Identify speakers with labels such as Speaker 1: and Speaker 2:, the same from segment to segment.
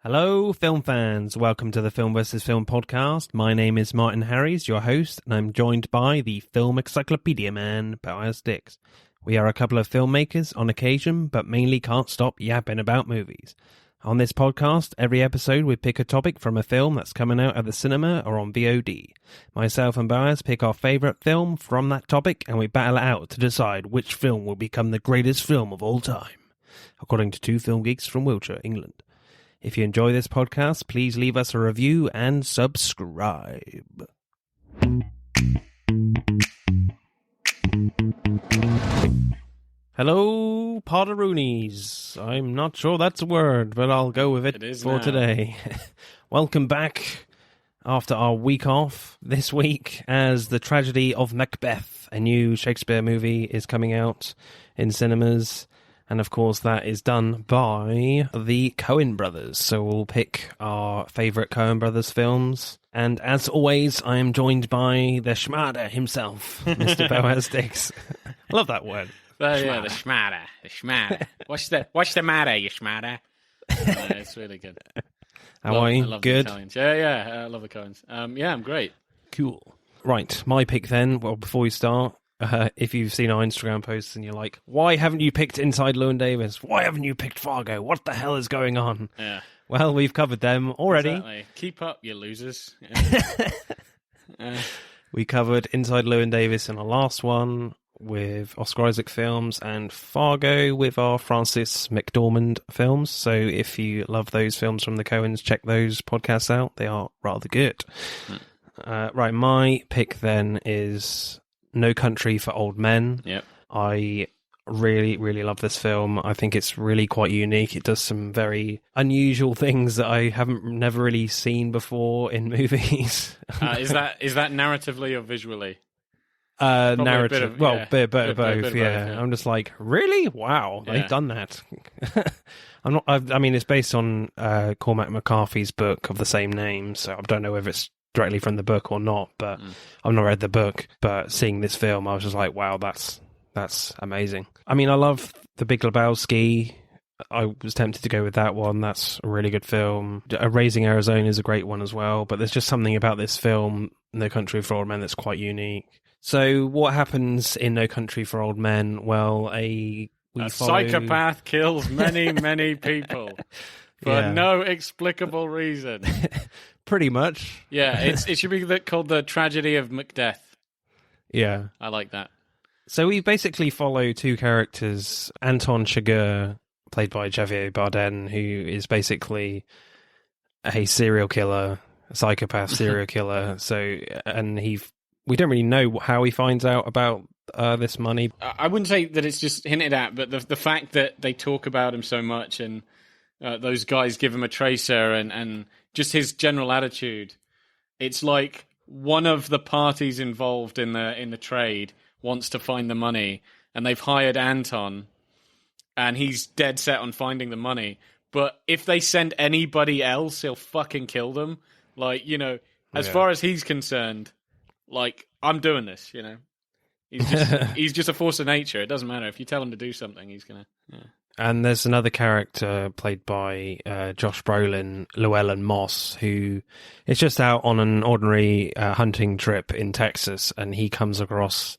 Speaker 1: Hello, film fans. Welcome to the Film vs. Film podcast. My name is Martin Harries, your host, and I'm joined by the film encyclopedia man, Boaz Dix. We are a couple of filmmakers on occasion, but mainly can't stop yapping about movies. On this podcast, every episode we pick a topic from a film that's coming out at the cinema or on VOD. Myself and Boaz pick our favourite film from that topic, and we battle it out to decide which film will become the greatest film of all time, according to two film geeks from Wiltshire, England. If you enjoy this podcast, please leave us a review and subscribe. Hello, Potteroonies. I'm not sure that's a word, but I'll go with it for today. Welcome back after our week off this week as The Tragedy of Macbeth, a new Shakespeare movie, is coming out in cinemas. And of course, that is done by the Coen brothers. So we'll pick our favourite Coen brothers films. And as always, I am joined by the Schmader himself, Mr. Boaz Dix. Love that word.
Speaker 2: Yeah, the Schmader. The Schmader. What's the matter, you Schmader? It's really good.
Speaker 1: How are you?
Speaker 2: I love
Speaker 1: Good?
Speaker 2: The Italians. Yeah, I love the Coens. Yeah, I'm great.
Speaker 1: Cool. Right, my pick then. Well, before we start, if you've seen our Instagram posts and you're like, why haven't you picked Inside Llewyn Davis? Why haven't you picked Fargo? What the hell is going on?
Speaker 2: Yeah.
Speaker 1: Well, we've covered them already.
Speaker 2: Exactly. Keep up, you losers. Yeah.
Speaker 1: We covered Inside Llewyn Davis in our last one with Oscar Isaac films and Fargo with our Francis McDormand films. So if you love those films from the Coens, check those podcasts out. They are rather good. Right, my pick then is No Country for Old Men.
Speaker 2: Yep.
Speaker 1: I really love this film. I think it's really quite unique. It does some very unusual things that I never really seen before in movies.
Speaker 2: Is that narratively or visually?
Speaker 1: Narrative. Bit of both.
Speaker 2: Yeah.
Speaker 1: I'm just like, really? Wow, they've done that. I mean, it's based on Cormac McCarthy's book of the same name, so I don't know if it's directly from the book or not, but I've not read the book. But seeing this film, I was just like, wow, that's amazing. I mean, I love The Big Lebowski. I was tempted to go with that one. That's a really good film. Raising Arizona is a great one as well, but there's just something about this film, No Country for Old Men, that's quite unique. So what happens in No Country for Old Men? Well, a
Speaker 2: psychopath kills many people for no explicable reason.
Speaker 1: Pretty much.
Speaker 2: Yeah, it should be called The Tragedy of Macbeth.
Speaker 1: Yeah.
Speaker 2: I like that.
Speaker 1: So we basically follow two characters. Anton Chigurh, played by Javier Bardem, who is basically a serial killer, a psychopath serial killer. We don't really know how he finds out about this money.
Speaker 2: I wouldn't say that it's just hinted at, but the fact that they talk about him so much and those guys give him a tracer and just his general attitude, it's like one of the parties involved in the trade wants to find the money, and they've hired Anton, and he's dead set on finding the money. But if they send anybody else, he'll fucking kill them. Like, as far as he's concerned, like, I'm doing this, He's just a force of nature. It doesn't matter. If you tell him to do something, he's going to... Yeah.
Speaker 1: And there's another character played by Josh Brolin, Llewellyn Moss, who is just out on an ordinary hunting trip in Texas, and he comes across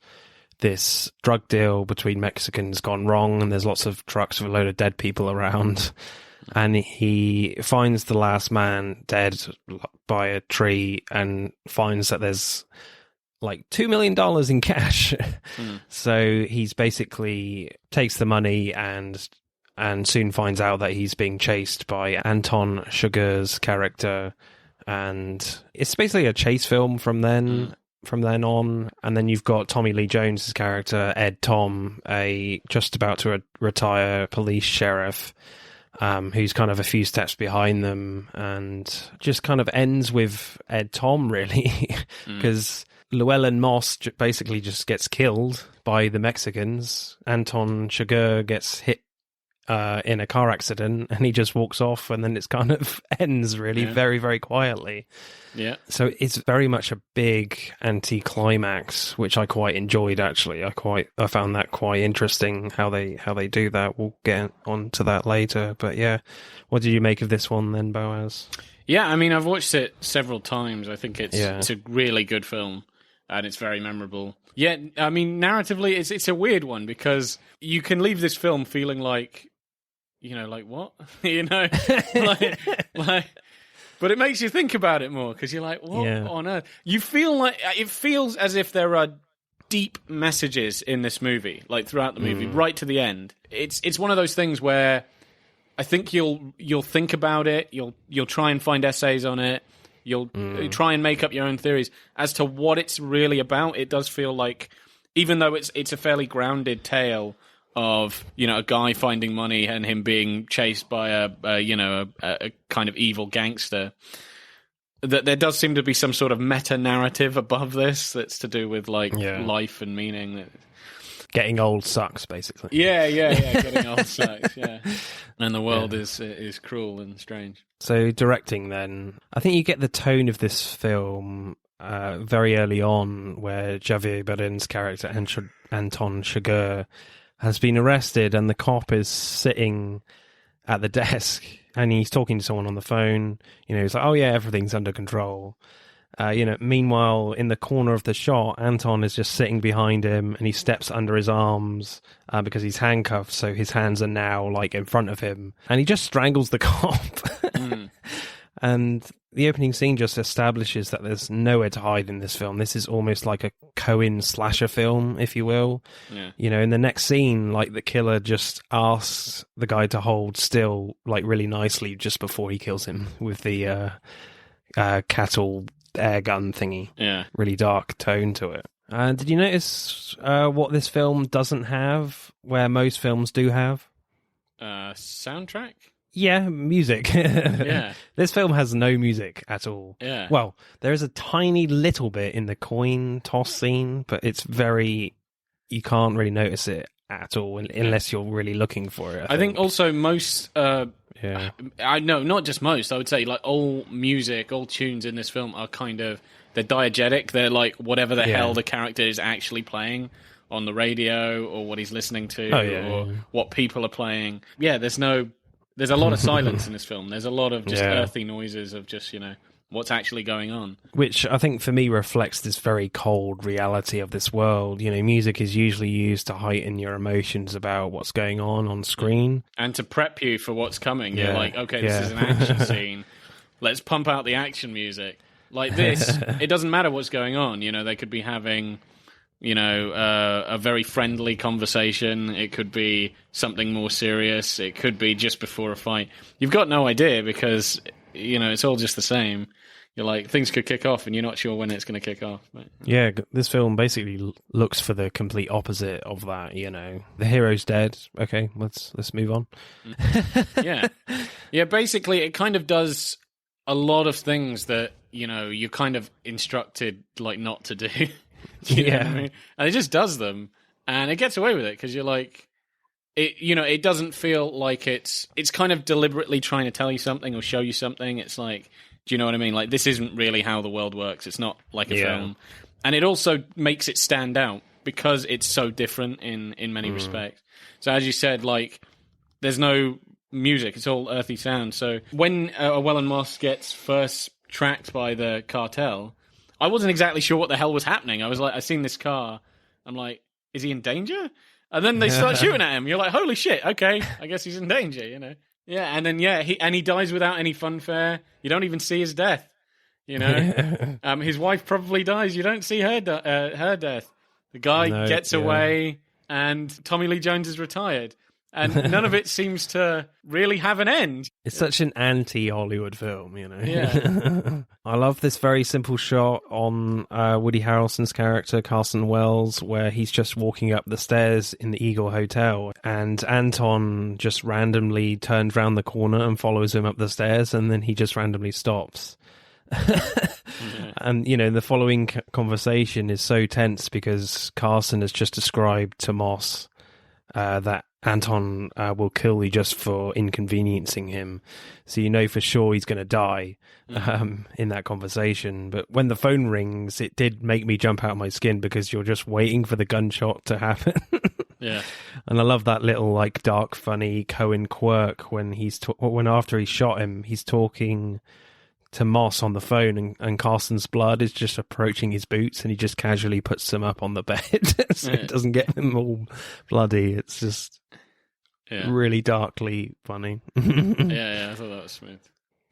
Speaker 1: this drug deal between Mexicans gone wrong, and there's lots of trucks with a load of dead people around. And he finds the last man dead by a tree and finds that there's like $2 million in cash. So he's basically takes the money and soon finds out that he's being chased by Anton Chigurh's character. And it's basically a chase film from then on. And then you've got Tommy Lee Jones's character, Ed Tom, a just about to retire police sheriff, who's kind of a few steps behind them, and just kind of ends with Ed Tom, really, because Llewellyn Moss basically just gets killed by the Mexicans. Anton Chigurh gets hit in a car accident, and he just walks off, and then it's kind of ends really very, very quietly.
Speaker 2: Yeah.
Speaker 1: So it's very much a big anti-climax, which I quite enjoyed. Actually, I found that quite interesting how they do that. We'll get on to that later. But yeah, what did you make of this one then, Boaz?
Speaker 2: Yeah, I mean, I've watched it several times. I think it's a really good film, and it's very memorable. Yeah, I mean, narratively, it's a weird one because you can leave this film feeling like, like what, but it makes you think about it more because you're like, what on earth? You feel like it feels as if there are deep messages in this movie, like throughout the movie, right to the end. It's one of those things where I think you'll think about it, you'll try and find essays on it, you'll try and make up your own theories as to what it's really about. It does feel like, even though it's a fairly grounded tale of a guy finding money and him being chased by a kind of evil gangster, that there does seem to be some sort of meta narrative above this that's to do with life and meaning.
Speaker 1: Getting old sucks, basically.
Speaker 2: Yeah. Getting old sucks. Yeah, and the world is cruel and strange.
Speaker 1: So directing, then, I think you get the tone of this film very early on, where Javier Bardem's character Anton Chigurh has been arrested, and the cop is sitting at the desk, and he's talking to someone on the phone. He's like, "Oh yeah, everything's under control." Meanwhile, in the corner of the shot, Anton is just sitting behind him, and he steps under his arms because he's handcuffed, so his hands are now like in front of him, and he just strangles the cop. And the opening scene just establishes that there's nowhere to hide in this film. This is almost like a Coen slasher film, if you will.
Speaker 2: Yeah.
Speaker 1: In the next scene, like, the killer just asks the guy to hold still, like, really nicely just before he kills him with the cattle air gun thingy.
Speaker 2: Yeah.
Speaker 1: Really dark tone to it. Did you notice what this film doesn't have, where most films do have?
Speaker 2: Soundtrack?
Speaker 1: Yeah, music.
Speaker 2: Yeah.
Speaker 1: This film has no music at all.
Speaker 2: Yeah.
Speaker 1: Well, there is a tiny little bit in the coin toss scene, but it's you can't really notice it at all unless you're really looking for it.
Speaker 2: I think also most, I know, not just most, I would say like all music, all tunes in this film are kind of, they're diegetic. They're like whatever the hell the character is actually playing on the radio, or what he's listening to, or what people are playing. Yeah, there's a lot of silence in this film. There's a lot of just earthy noises of just, what's actually going on.
Speaker 1: Which I think for me reflects this very cold reality of this world. Music is usually used to heighten your emotions about what's going on screen.
Speaker 2: And to prep you for what's coming. You're like, okay, this is an action scene. Let's pump out the action music. Like this, it doesn't matter what's going on. They could be having, a very friendly conversation. It could be something more serious. It could be just before a fight. You've got no idea because, it's all just the same. You're like, things could kick off and you're not sure when it's going to kick off. But,
Speaker 1: yeah, this film basically looks for the complete opposite of that, The hero's dead. Okay, let's move on.
Speaker 2: Yeah, basically it kind of does a lot of things that, you're kind of instructed like not to do. You know what I mean? And it just does them, and it gets away with it because you're like, it doesn't feel like it's kind of deliberately trying to tell you something or show you something. It's like, do you know what I mean? Like, this isn't really how the world works. It's not like a film, and it also makes it stand out because it's so different in many respects. So as you said, like, there's no music; it's all earthy sound. So when Llewellyn Moss gets first tracked by the cartel, I wasn't exactly sure what the hell was happening. I was like, I seen this car. I'm like, is he in danger? And then they start shooting at him. You're like, holy shit, okay, I guess he's in danger, Yeah, and then, he dies without any funfare. You don't even see his death, His wife probably dies. You don't see her death. The guy gets away, and Tommy Lee Jones is retired. And none of it seems to really have an end.
Speaker 1: It's such an anti-Hollywood film,
Speaker 2: Yeah.
Speaker 1: I love this very simple shot on Woody Harrelson's character, Carson Wells, where he's just walking up the stairs in the Eagle Hotel, and Anton just randomly turns round the corner and follows him up the stairs, and then he just randomly stops. And, the following conversation is so tense because Carson has just described to Moss that Anton will kill you just for inconveniencing him. So you know for sure he's going to die in that conversation. But when the phone rings, it did make me jump out of my skin because you're just waiting for the gunshot to happen.
Speaker 2: Yeah.
Speaker 1: And I love that little like dark, funny Coen quirk when when after he shot him, he's talking to Moss on the phone, and Carson's blood is just approaching his boots, and he just casually puts them up on the bed so it doesn't get them all bloody. It's just really darkly funny.
Speaker 2: Yeah, I thought that was smooth.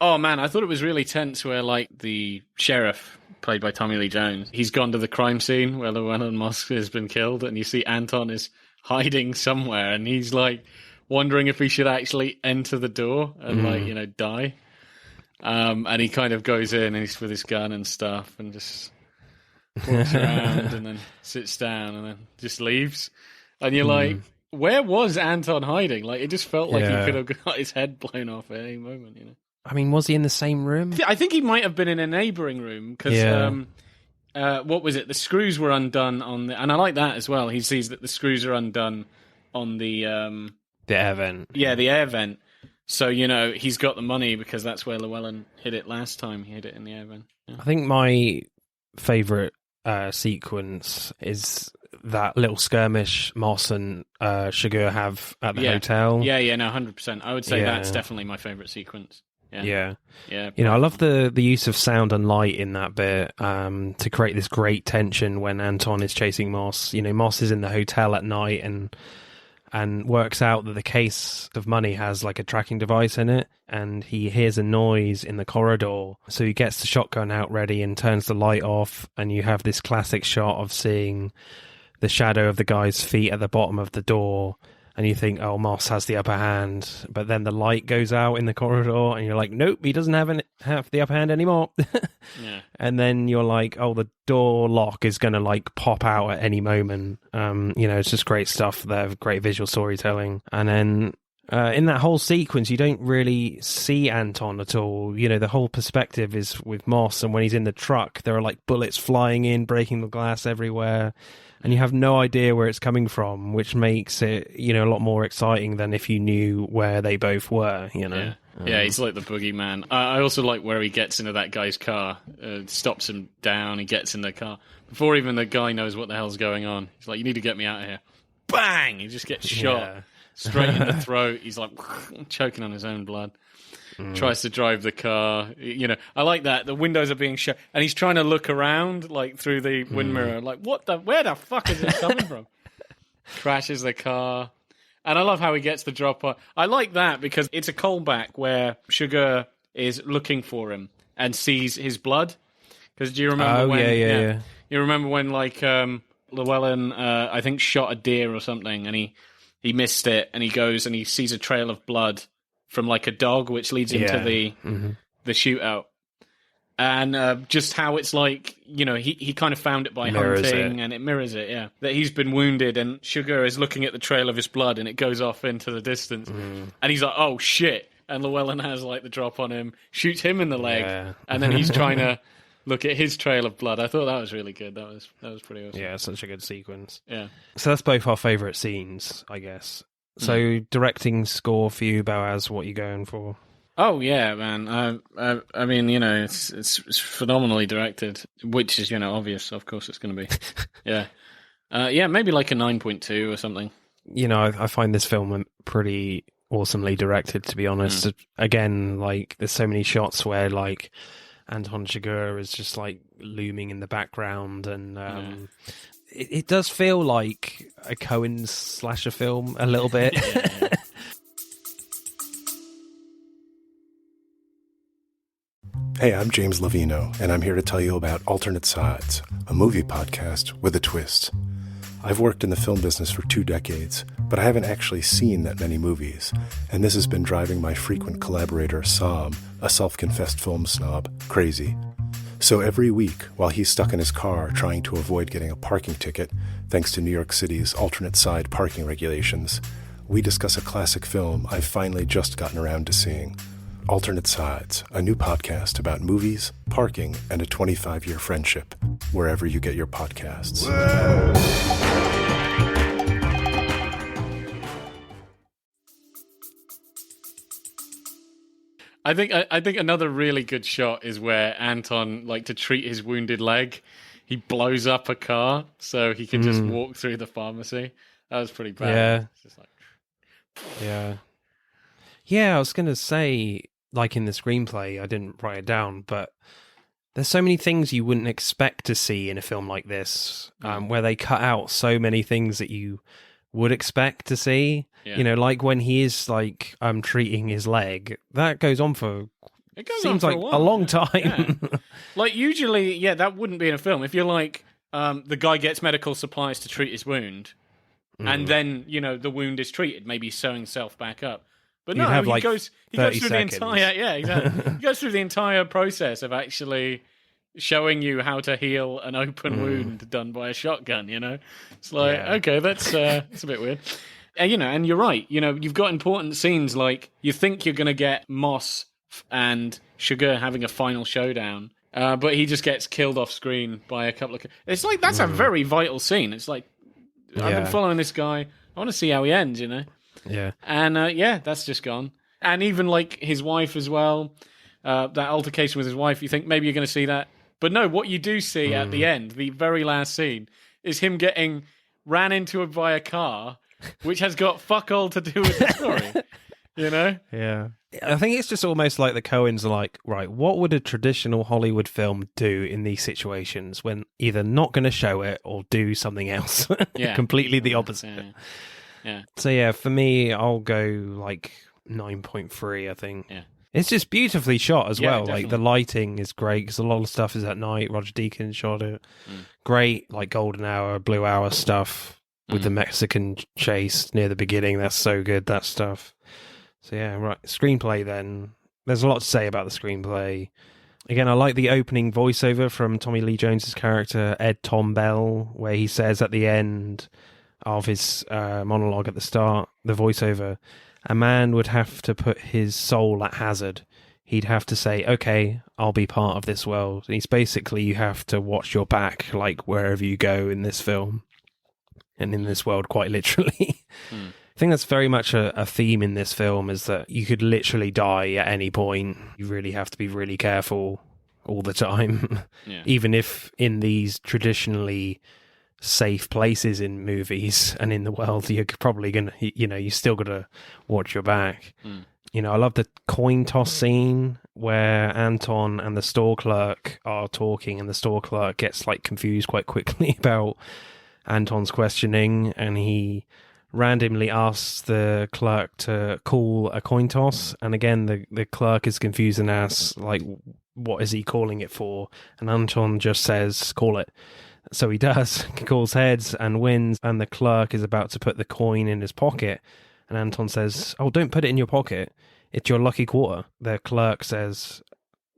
Speaker 2: Oh man, I thought it was really tense where like the sheriff, played by Tommy Lee Jones, he's gone to the crime scene where Llewellyn Moss has been killed, and you see Anton is hiding somewhere, and he's like wondering if he should actually enter the door and die. And he kind of goes in and he's with his gun and stuff and just walks around and then sits down and then just leaves. And you're like, where was Anton hiding? Like, it just felt like he could have got his head blown off at any moment, you know?
Speaker 1: I mean, was he in the same room?
Speaker 2: I think he might have been in a neighbouring room because, what was it? The screws were undone on the... And I like that as well. He sees that the screws are undone on the
Speaker 1: air vent.
Speaker 2: Yeah, the air vent. So, you know, he's got the money because that's where Llewellyn hid it last time. He hid it in the air vent. Yeah.
Speaker 1: I think my favourite sequence is that little skirmish Moss and Chigurh have at the hotel.
Speaker 2: Yeah, no, 100%. I would say that's definitely my favourite sequence. Yeah.
Speaker 1: You know, I love the use of sound and light in that bit to create this great tension when Anton is chasing Moss. You know, Moss is in the hotel at night and works out that the case of money has like a tracking device in it, and he hears a noise in the corridor. So he gets the shotgun out ready and turns the light off, and you have this classic shot of seeing the shadow of the guy's feet at the bottom of the door, and you think, oh, Moss has the upper hand, but then the light goes out in the corridor, and you're like, nope, he doesn't have the upper hand anymore. And then you're like, oh, the door lock is going to like pop out at any moment. You know, it's just great stuff there, great visual storytelling. And then in that whole sequence, you don't really see Anton at all. You know, the whole perspective is with Moss, and when he's in the truck, there are like bullets flying in, breaking the glass everywhere. And you have no idea where it's coming from, which makes it, you know, a lot more exciting than if you knew where they both were, you know.
Speaker 2: Yeah, he's like the boogeyman. I also like where he gets into that guy's car, stops him down, he gets in the car. Before even the guy knows what the hell's going on, he's like, you need to get me out of here. Bang! He just gets shot straight in the throat. He's like choking on his own blood. Tries to drive the car. You know, I like that. The windows are being shut, and he's trying to look around, like, through the wind mirror. Like, where the fuck is this coming from? Crashes the car. And I love how he gets the drop on. I like that because it's a callback where Chigurh is looking for him and sees his blood. Because do you remember when... Yeah. You remember when, like, Llewellyn, I think, shot a deer or something, and he missed it, and he goes and he sees a trail of blood from like a dog, which leads into the shootout. And just how it's like, you know, he kind of found it by hunting, and it mirrors it, that he's been wounded, and Chigurh is looking at the trail of his blood, and it goes off into the distance. And he's like, oh shit. And Llewellyn has like the drop on him, shoots him in the leg, and then he's trying to look at his trail of blood. I thought that was really good. That was pretty awesome.
Speaker 1: Yeah, such a good sequence.
Speaker 2: Yeah.
Speaker 1: So that's both our favourite scenes, I guess. So directing score for you, Boaz, what are you going for?
Speaker 2: Oh yeah, man. I mean, you know, it's phenomenally directed, which is, you know, obvious. Of course, it's going to be. Yeah, maybe like a 9.2 or something.
Speaker 1: You know, I find this film pretty awesomely directed, to be honest. Again, like there's so many shots where like Anton Chigurh is just like looming in the background, and it does feel like a Coen slasher film a little bit.
Speaker 3: Hey, I'm James Lovino, and I'm here to tell you about Alternate Sides, a movie podcast with a twist. I've worked in the film business for 2 decades, but I haven't actually seen that many movies, and this has been driving my frequent collaborator, Sam, a self-confessed film snob, crazy. So every week, while he's stuck in his car trying to avoid getting a parking ticket, thanks to New York City's alternate side parking regulations, we discuss a classic film I've finally just gotten around to seeing. Alternate Sides, a new podcast about movies, parking, and a 25-year friendship, wherever you get your podcasts.
Speaker 2: I think another really good shot is where Anton, like, to treat his wounded leg, he blows up a car so he can just walk through the pharmacy. That was pretty bad.
Speaker 1: Yeah.
Speaker 2: It's just like...
Speaker 1: Yeah, I was going to say, like in the screenplay, I didn't write it down, but there's so many things you wouldn't expect to see in a film like this, where they cut out so many things that you would expect to see.
Speaker 2: Yeah.
Speaker 1: You know, like when he is like treating his leg, that goes on for seems
Speaker 2: for
Speaker 1: like
Speaker 2: a while.
Speaker 1: a long time.
Speaker 2: Yeah. Like usually, that wouldn't be in a film. If you're like, the guy gets medical supplies to treat his wound, and then the wound is treated, maybe sewing himself back up. But no, he goes through
Speaker 1: seconds.
Speaker 2: the entire exactly. He goes through the entire process of actually showing you how to heal an open wound done by a shotgun. It's like okay, that's a bit weird. And you're right. You've got important scenes like you think you're going to get Moss and Sugar having a final showdown, but he just gets killed off screen by a couple of... It's like, that's a very vital scene. It's like, I've been following this guy. I want to see how he ends,
Speaker 1: Yeah.
Speaker 2: And that's just gone. And even like his wife as well, that altercation with his wife, you think maybe you're going to see that. But no, what you do see at the end, the very last scene, is him getting ran into by a car, which has got fuck all to do with the story.
Speaker 1: Yeah. I think it's just almost like the Coens are like, right, what would a traditional Hollywood film do in these situations when either not going to show it or do something else? Completely the opposite.
Speaker 2: Yeah.
Speaker 1: So for me, I'll go like 9.3, I think.
Speaker 2: Yeah.
Speaker 1: It's just beautifully shot as well.
Speaker 2: Definitely.
Speaker 1: Like the lighting is great because a lot of stuff is at night. Roger Deakins shot it. Great, like golden hour, blue hour stuff with the Mexican chase near the beginning. That's so good, that stuff. So right. Screenplay then. There's a lot to say about the screenplay. Again, I like the opening voiceover from Tommy Lee Jones's character, Ed Tom Bell, where he says at the end of his monologue at the start, the voiceover, a man would have to put his soul at hazard. He'd have to say, okay, I'll be part of this world. And it's basically, you have to watch your back, like wherever you go in this film. And in this world, quite literally. I think that's very much a theme in this film, is that you could literally die at any point. You really have to be really careful all the time.
Speaker 2: Yeah.
Speaker 1: Even if in these traditionally safe places in movies and in the world, you're probably going to, you still got to watch your back. I love the coin toss scene where Anton and the store clerk are talking, and the store clerk gets like confused quite quickly about Anton's questioning, and he randomly asks the clerk to call a coin toss, and again the clerk is confused and asks like, what is he calling it for? And Anton just says, call it. So he does. He calls heads and wins, and the clerk is about to put the coin in his pocket, and Anton says, oh, don't put it in your pocket, it's your lucky quarter. The clerk says,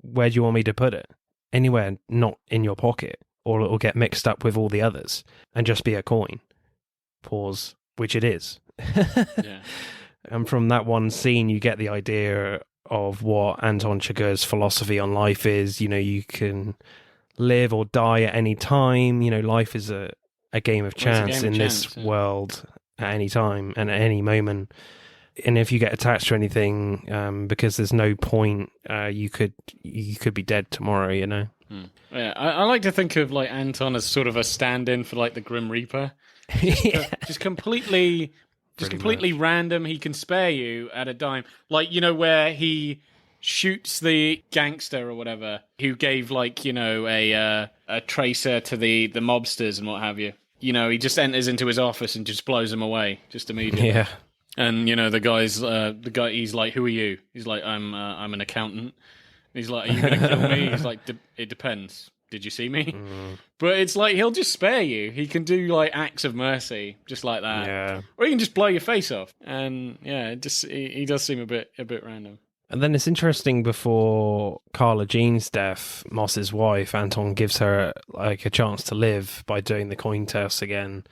Speaker 1: where do you want me to put it? Anywhere not in your pocket, or it'll get mixed up with all the others and just be a coin. Pause. Which it is.
Speaker 2: Yeah.
Speaker 1: And from that one scene, you get the idea of what Anton Chigurh's philosophy on life is. You can live or die at any time. Life is a game of chance in this world at any time and at any moment. And if you get attached to anything, because there's no point, you could be dead tomorrow.
Speaker 2: Yeah, I like to think of like Anton as sort of a stand-in for like the Grim Reaper. Just completely random. He can spare you at a dime. Like, where he shoots the gangster or whatever who gave like, a tracer to the mobsters and what have you. He just enters into his office and just blows them away just immediately.
Speaker 1: Yeah.
Speaker 2: And the guy, he's like, who are you? He's like, I'm an accountant. He's like, are you going to kill me? He's like, it depends. Did you see me? But it's like, he'll just spare you. He can do like acts of mercy, just like that.
Speaker 1: Yeah.
Speaker 2: Or he can just blow your face off. And he does seem a bit random.
Speaker 1: And then it's interesting, before Carla Jean's death, Moss's wife, Anton gives her like a chance to live by doing the coin toss again.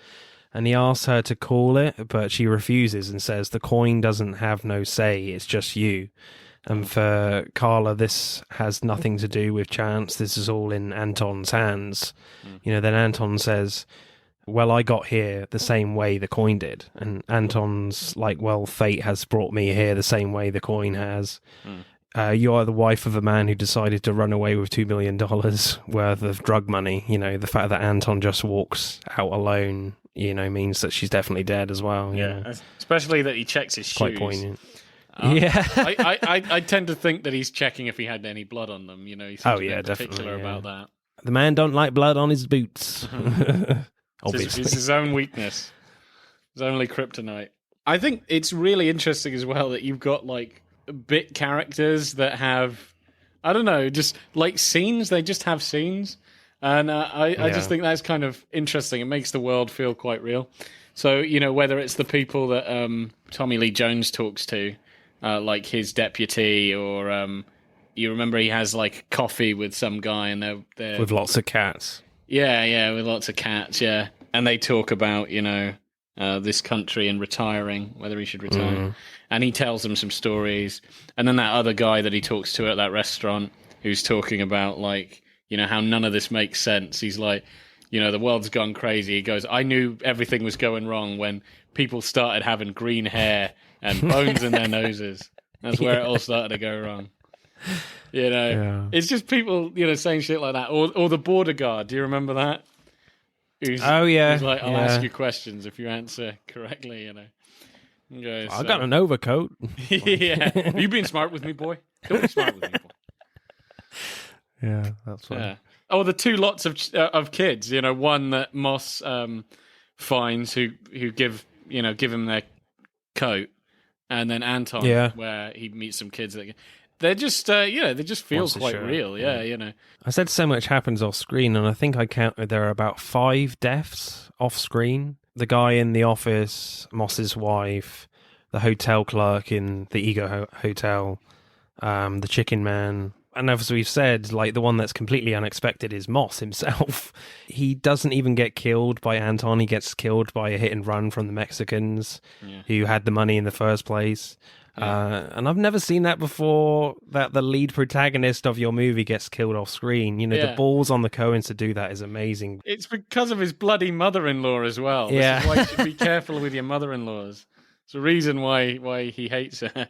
Speaker 1: And he asks her to call it, but she refuses and says the coin doesn't have no say, it's just you. And for Carla, this has nothing to do with chance. This is all in Anton's hands. Then Anton says, well, I got here the same way the coin did. And Anton's like, well, fate has brought me here the same way the coin has. you are the wife of a man who decided to run away with $2 million worth of drug money. You know, the fact that Anton just walks out alone, you know, means that she's definitely dead as well.
Speaker 2: Yeah, especially that he checks his shoes.
Speaker 1: Quite poignant.
Speaker 2: Yeah, I tend to think that he's checking if he had any blood on them. You know, he seems particular about that.
Speaker 1: The man don't like blood on his boots. Obviously,
Speaker 2: it's his own weakness. His only kryptonite. I think it's really interesting as well that you've got like bit characters that have, I don't know, just like scenes. They just have scenes, and I just think that's kind of interesting. It makes the world feel quite real. So, you know, whether it's the people that Tommy Lee Jones talks to, like his deputy, or you remember he has like coffee with some guy, and they're
Speaker 1: with lots of cats.
Speaker 2: Yeah, with lots of cats. Yeah, and they talk about, you know, this country and retiring, whether he should retire. And he tells them some stories. And then that other guy that he talks to at that restaurant, who's talking about, like, you know, how none of this makes sense. He's like, you know, the world's gone crazy. He goes, I knew everything was going wrong when people started having green hair and bones in their noses. That's where it all started to go wrong. You know, it's just people, you know, saying shit like that. Or the border guard. Do you remember that? Who's like, I'll ask you questions if you answer correctly, you know. Okay,
Speaker 1: I got an overcoat.
Speaker 2: Yeah. You being smart with me, boy? Don't be smart with me, boy.
Speaker 1: Yeah, that's right. Yeah.
Speaker 2: Oh, the two lots of kids, you know, one that Moss finds who give him their coat, and then Anton, where he meets some kids that they're just they just feel quite real. Yeah, you know.
Speaker 1: I said so much happens off screen, and I think I counted there are about 5 deaths off screen. The guy in the office, Moss's wife, the hotel clerk in the Ego Hotel, the chicken man. And as we've said, like, the one that's completely unexpected is Moss himself. He doesn't even get killed by Anton. He gets killed by a hit and run from the Mexicans who had the money in the first place. And I've never seen that before, that the lead protagonist of your movie gets killed off screen. You know, the balls on the Coens to do that is amazing.
Speaker 2: It's because of his bloody mother-in-law as well. This is why you should be careful with your mother-in-laws. It's the reason why he hates her.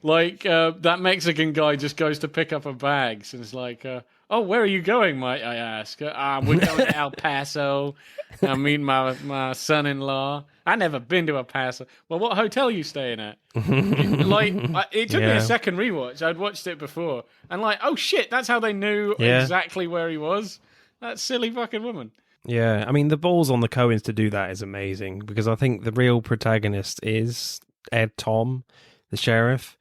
Speaker 2: Like, that Mexican guy just goes to pick up her bags and is like, oh, where are you going, might I ask? We're going to El Paso. I mean, my son-in-law. I never been to El Paso. Well, what hotel are you staying at? It took me a second rewatch. I'd watched it before. And like, oh shit, that's how they knew exactly where he was? That silly fucking woman.
Speaker 1: Yeah, I mean, the balls on the Coens to do that is amazing, because I think the real protagonist is Ed Tom, the sheriff.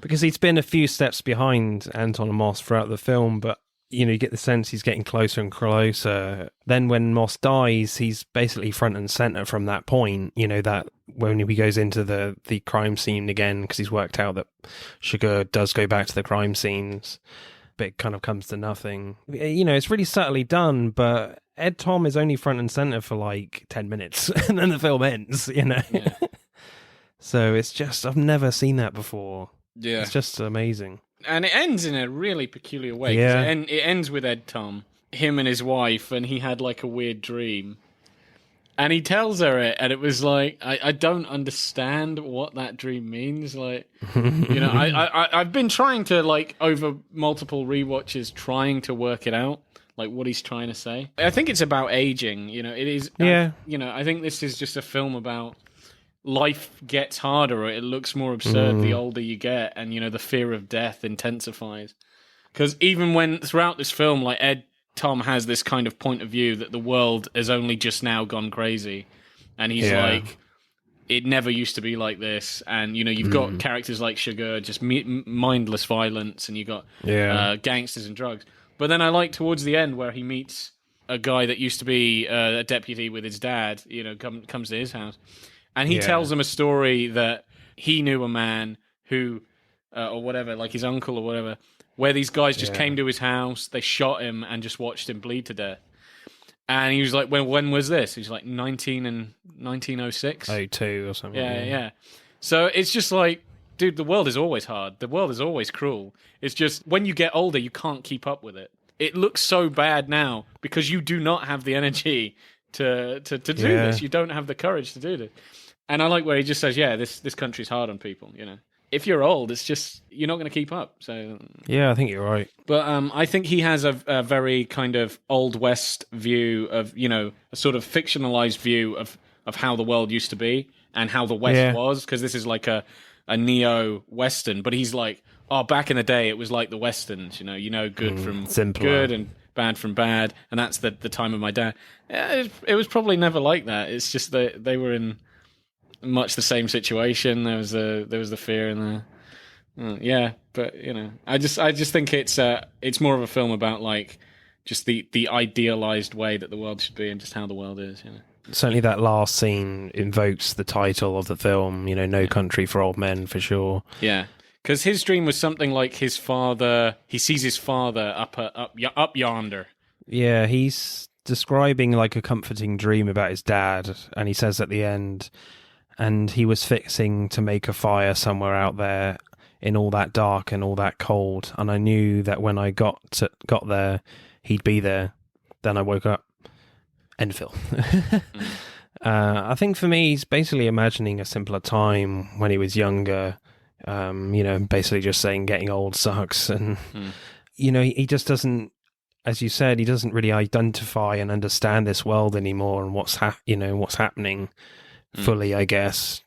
Speaker 1: Because he's been a few steps behind Anton and Moss throughout the film, but, you know, you get the sense he's getting closer and closer. Then when Moss dies, he's basically front and center from that point, you know, that when he goes into the crime scene again, because he's worked out that Sugar does go back to the crime scenes, but it kind of comes to nothing. You know, it's really subtly done, but Ed Tom is only front and center for like 10 minutes, and then the film ends, you know? Yeah. So it's just, I've never seen that before. Yeah. It's just amazing.
Speaker 2: And it ends in a really peculiar way. Yeah. It ends with Ed Tom, him and his wife, and he had like a weird dream. And he tells her it, and it was like, I don't understand what that dream means. Like, you know, I've been trying to, like, over multiple rewatches, trying to work it out, like what he's trying to say. I think it's about aging, you know, it is.
Speaker 1: Yeah.
Speaker 2: You know, I think this is just a film about life gets harder, or it looks more absurd the older you get, and, you know, the fear of death intensifies. Because even when throughout this film, like, Ed Tom has this kind of point of view that the world has only just now gone crazy, and he's like, it never used to be like this. And, you know, you've got characters like Sugar, just mindless violence, and you got gangsters and drugs. But then I like towards the end where he meets a guy that used to be a deputy with his dad, you know, comes to his house. And he tells him a story that he knew a man who, or whatever, like his uncle or whatever, where these guys just came to his house, they shot him and just watched him bleed to death. And he was like, when was this? He was like 1906?
Speaker 1: 02 or something.
Speaker 2: Yeah. So it's just like, dude, the world is always hard. The world is always cruel. It's just, when you get older, you can't keep up with it. It looks so bad now because you do not have the energy to do this. You don't have the courage to do this. And I like where he just says, this country's hard on people, you know. if you're old, it's just you're not going to keep up. So
Speaker 1: Yeah, I think you're right.
Speaker 2: but I think he has a very kind of Old West view of, a sort of fictionalized view of how the world used to be and how the West was, because this is like a neo-Western. But he's like, oh, back in the day, it was like the Westerns, good from
Speaker 1: simpler.
Speaker 2: good and bad from bad, and that's the time of my dad. It was probably never like that. It's just that they were in much the same situation. There was the fear and but I just think it's more of a film about like just the idealized way that the world should be and just how the world is.
Speaker 1: Certainly, that last scene invokes the title of the film. No Country for Old Men, for sure.
Speaker 2: Yeah, because his dream was something like his father. He sees his father up yonder.
Speaker 1: Yeah, he's describing like a comforting dream about his dad, and he says at the end, and he was fixing to make a fire somewhere out there in all that dark and all that cold, and I knew that when I got there, he'd be there. Then I woke up. End film. I think for me, he's basically imagining a simpler time when he was younger. Basically just saying getting old sucks, and he just doesn't, as you said, he doesn't really identify and understand this world anymore and what's happening fully. I guess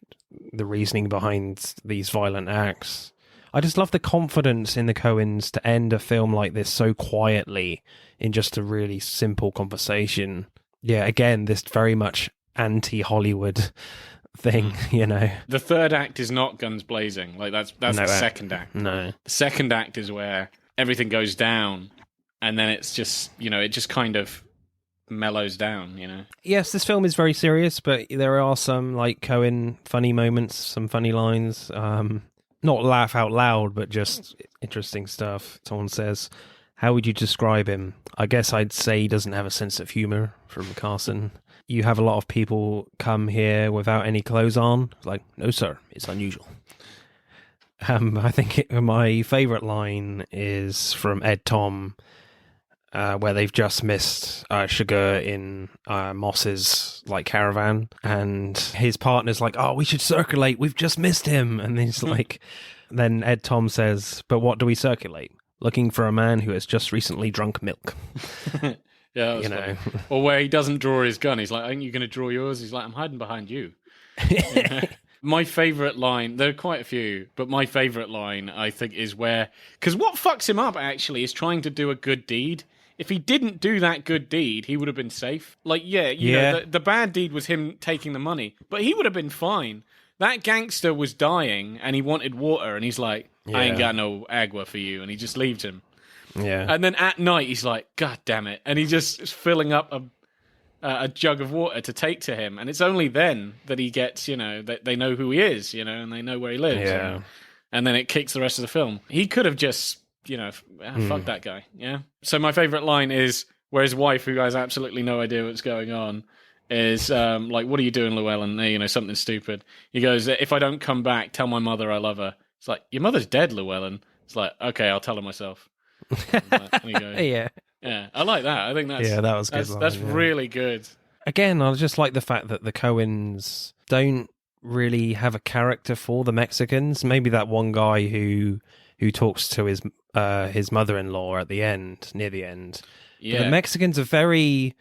Speaker 1: the reasoning behind these violent acts. I just love the confidence in the Coens to end a film like this so quietly in just a really simple conversation. Yeah, again, this very much anti-Hollywood thing,
Speaker 2: The third act is not guns blazing. Like that's the second act.
Speaker 1: No.
Speaker 2: The second act is where everything goes down, and then it's just, it just kind of mellows down,
Speaker 1: Yes, this film is very serious, but there are some, like, Coen funny moments, some funny lines. Not laugh out loud, but just interesting stuff. Someone says, how would you describe him? I guess I'd say he doesn't have a sense of humor, from Carson. You have a lot of people come here without any clothes on. It's like, no, sir, it's unusual. I think my favourite line is from Ed Tom, where they've just missed Sugar in Moss's caravan, and his partner's like, "Oh, we should circulate. We've just missed him." And he's like, then Ed Tom says, "But what do we circulate? Looking for a man who has just recently drunk milk."
Speaker 2: Yeah, funny. Or where he doesn't draw his gun. He's like, "Aren't you going to draw yours?" He's like, "I'm hiding behind you." My favourite line, there are quite a few, but my favourite line, I think, is where... Because what fucks him up, actually, is trying to do a good deed. If he didn't do that good deed, he would have been safe. Like, the bad deed was him taking the money, but he would have been fine. That gangster was dying, and he wanted water, and he's like, I ain't got no agua for you, and he just leaves him.
Speaker 1: Yeah.
Speaker 2: And then at night, he's like, God damn it. And he just is filling up a jug of water to take to him. And it's only then that he gets, that they know who he is, and they know where he lives.
Speaker 1: Yeah.
Speaker 2: And then it kicks the rest of the film. He could have just, fuck that guy. Yeah. So my favorite line is where his wife, who has absolutely no idea what's going on, is like, what are you doing, Llewellyn? Something stupid. He goes, if I don't come back, tell my mother I love her. It's like, your mother's dead, Llewellyn. It's like, okay, I'll tell her myself. And he goes, yeah, I like that. I think that
Speaker 1: was good.
Speaker 2: That's really good.
Speaker 1: Again, I just like the fact that the Coens don't really have a character for the Mexicans. Maybe that one guy who talks to his mother-in-law at the end, near the end. Yeah, but the Mexicans are very,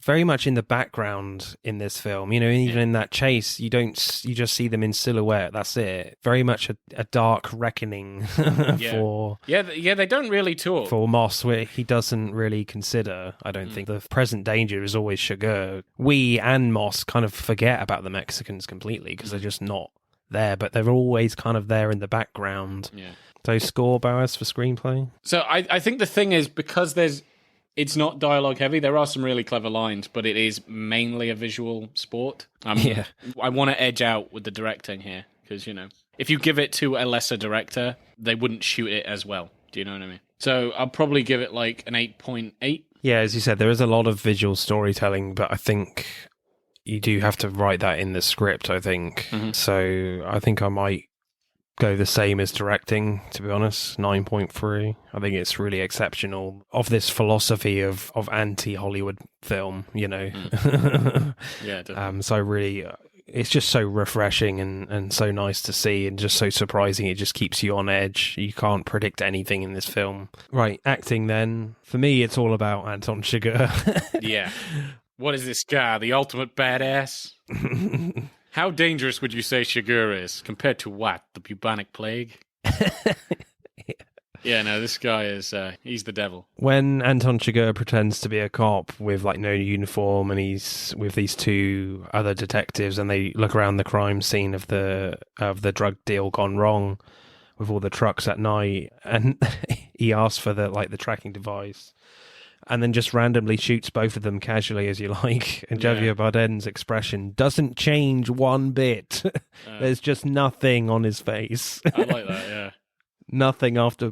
Speaker 1: very much in the background in this film. Even in that chase, you just see them in silhouette. That's it. Very much a dark reckoning for
Speaker 2: they don't really talk
Speaker 1: for Moss, where he doesn't really consider. I don't think the present danger is always Sugar. We and Moss kind of forget about the Mexicans completely because they're just not there, but they're always kind of there in the background.
Speaker 2: Yeah.
Speaker 1: So score, Boaz, for screenplay.
Speaker 2: So I think the thing is, because it's not dialogue heavy. There are some really clever lines, but it is mainly a visual sport. I want to edge out with the directing here because, if you give it to a lesser director, they wouldn't shoot it as well. Do you know what I mean? So I'll probably give it like an 8.8.
Speaker 1: Yeah, as you said, there is a lot of visual storytelling, but I think you do have to write that in the script, I think. Mm-hmm. So I think I might go the same as directing, to be honest. 9.3. I think it's really exceptional of this philosophy of anti-Hollywood film,
Speaker 2: Yeah, definitely.
Speaker 1: So really it's just so refreshing and so nice to see and just so surprising. It just keeps you on edge. You can't predict anything in this film. Right, acting then. For me, it's all about Anton Chigurh.
Speaker 2: Yeah. What is this guy, the ultimate badass? How dangerous would you say Chigurh is compared to what? The bubonic plague? Yeah, no, this guy is, he's the devil.
Speaker 1: When Anton Chigurh pretends to be a cop with like no uniform and he's with these two other detectives and they look around the crime scene of the drug deal gone wrong with all the trucks at night, and he asks for the tracking device and then just randomly shoots both of them casually as you like, and Javier Bardem's expression doesn't change one bit. There's just nothing on his face.
Speaker 2: I like that, yeah.
Speaker 1: Nothing after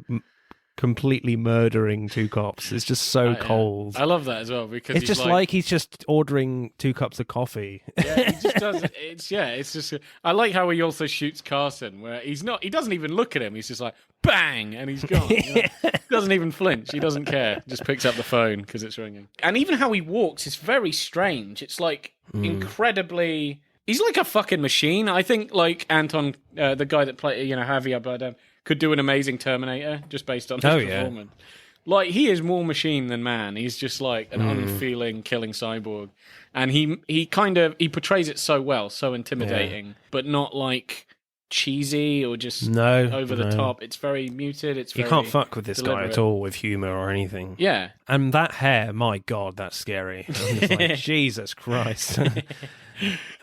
Speaker 1: completely murdering two cops. It's just so cold.
Speaker 2: I love that as well, because
Speaker 1: it's just like he's just ordering 2 cups of coffee.
Speaker 2: Yeah, he just does. It's just. I like how he also shoots Carson, where he doesn't even look at him. He's just like bang, and he's gone. He doesn't even flinch. He doesn't care. Just picks up the phone because it's ringing. And even how he walks is very strange. It's like incredibly. He's like a fucking machine. I think like Anton, the guy that played, Javier Bardem, could do an amazing Terminator just based on his performance. Like, he is more machine than man. He's just like an unfeeling, killing cyborg. And he portrays it so well, so intimidating, but not like cheesy or just over the top. It's very muted. You
Speaker 1: can't fuck with this guy at all with humor or anything.
Speaker 2: Yeah.
Speaker 1: And that hair, my God, that's scary. I'm just like, Jesus Christ.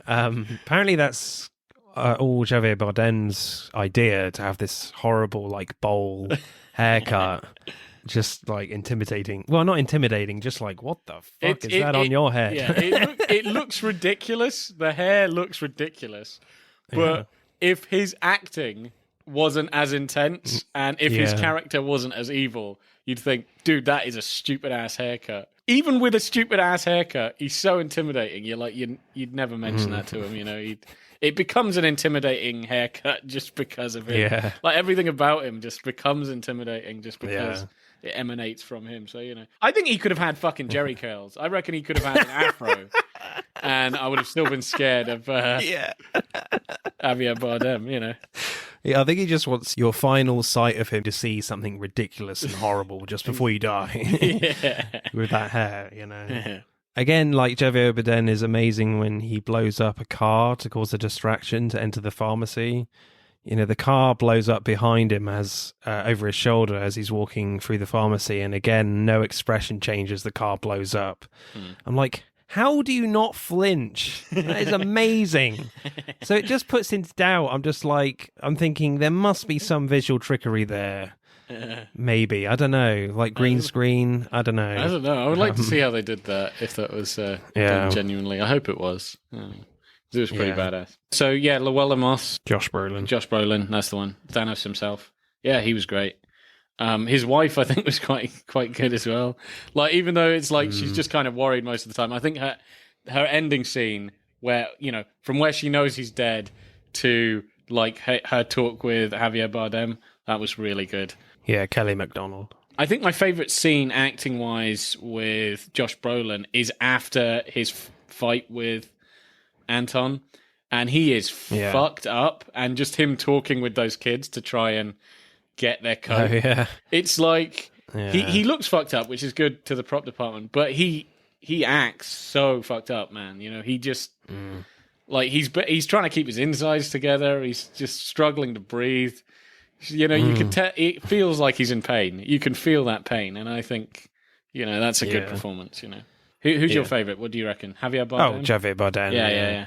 Speaker 1: Apparently that's all Javier Bardem's idea, to have this horrible like bowl haircut, just like intimidating. Well, not intimidating, just like, what the fuck is that on your head?
Speaker 2: Yeah, it looks ridiculous. The hair looks ridiculous, but if his acting wasn't as intense and if his character wasn't as evil, you'd think, dude, that is a stupid ass haircut. Even with a stupid ass haircut, he's so intimidating. You're like, you'd never mention that to him. It becomes an intimidating haircut just because of it. Yeah. Like, everything about him just becomes intimidating just because it emanates from him. So, I think he could have had fucking Jerry curls. I reckon he could have had an afro. And I would have still been scared of Javier Bardem,
Speaker 1: Yeah, I think he just wants your final sight of him to see something ridiculous and horrible just before you die. With that hair, Yeah. Again, like, Javier Bardem is amazing when he blows up a car to cause a distraction to enter the pharmacy. The car blows up behind him as over his shoulder as he's walking through the pharmacy, and again, no expression changes. The car blows up. I'm like, how do you not flinch? That is amazing. So it just puts into doubt. I'm thinking there must be some visual trickery there. Maybe. I don't know. Like green screen. I don't know.
Speaker 2: I would like to see how they did that, if that was done genuinely. I hope it was. It was pretty badass. So, Llewellyn Moss.
Speaker 1: Josh
Speaker 2: Brolin, that's the one. Thanos himself. Yeah, he was great. His wife, I think, was quite good as well. Like, even though it's like she's just kind of worried most of the time, I think her ending scene where, from where she knows he's dead to like her talk with Javier Bardem, that was really good.
Speaker 1: Yeah, Kelly MacDonald.
Speaker 2: I think my favorite scene acting wise with Josh Brolin is after his fight with Anton, and he is fucked up, and just him talking with those kids to try and get their coat. It's like he looks fucked up, which is good to the prop department, but he acts so fucked up, man. He just like he's trying to keep his insides together. He's just struggling to breathe. You can tell it feels like he's in pain. You can feel that pain, and I think that's a good performance. Who's your favorite? What do you reckon? Javier Bardem?
Speaker 1: Oh, Javier Bardem.
Speaker 2: Yeah.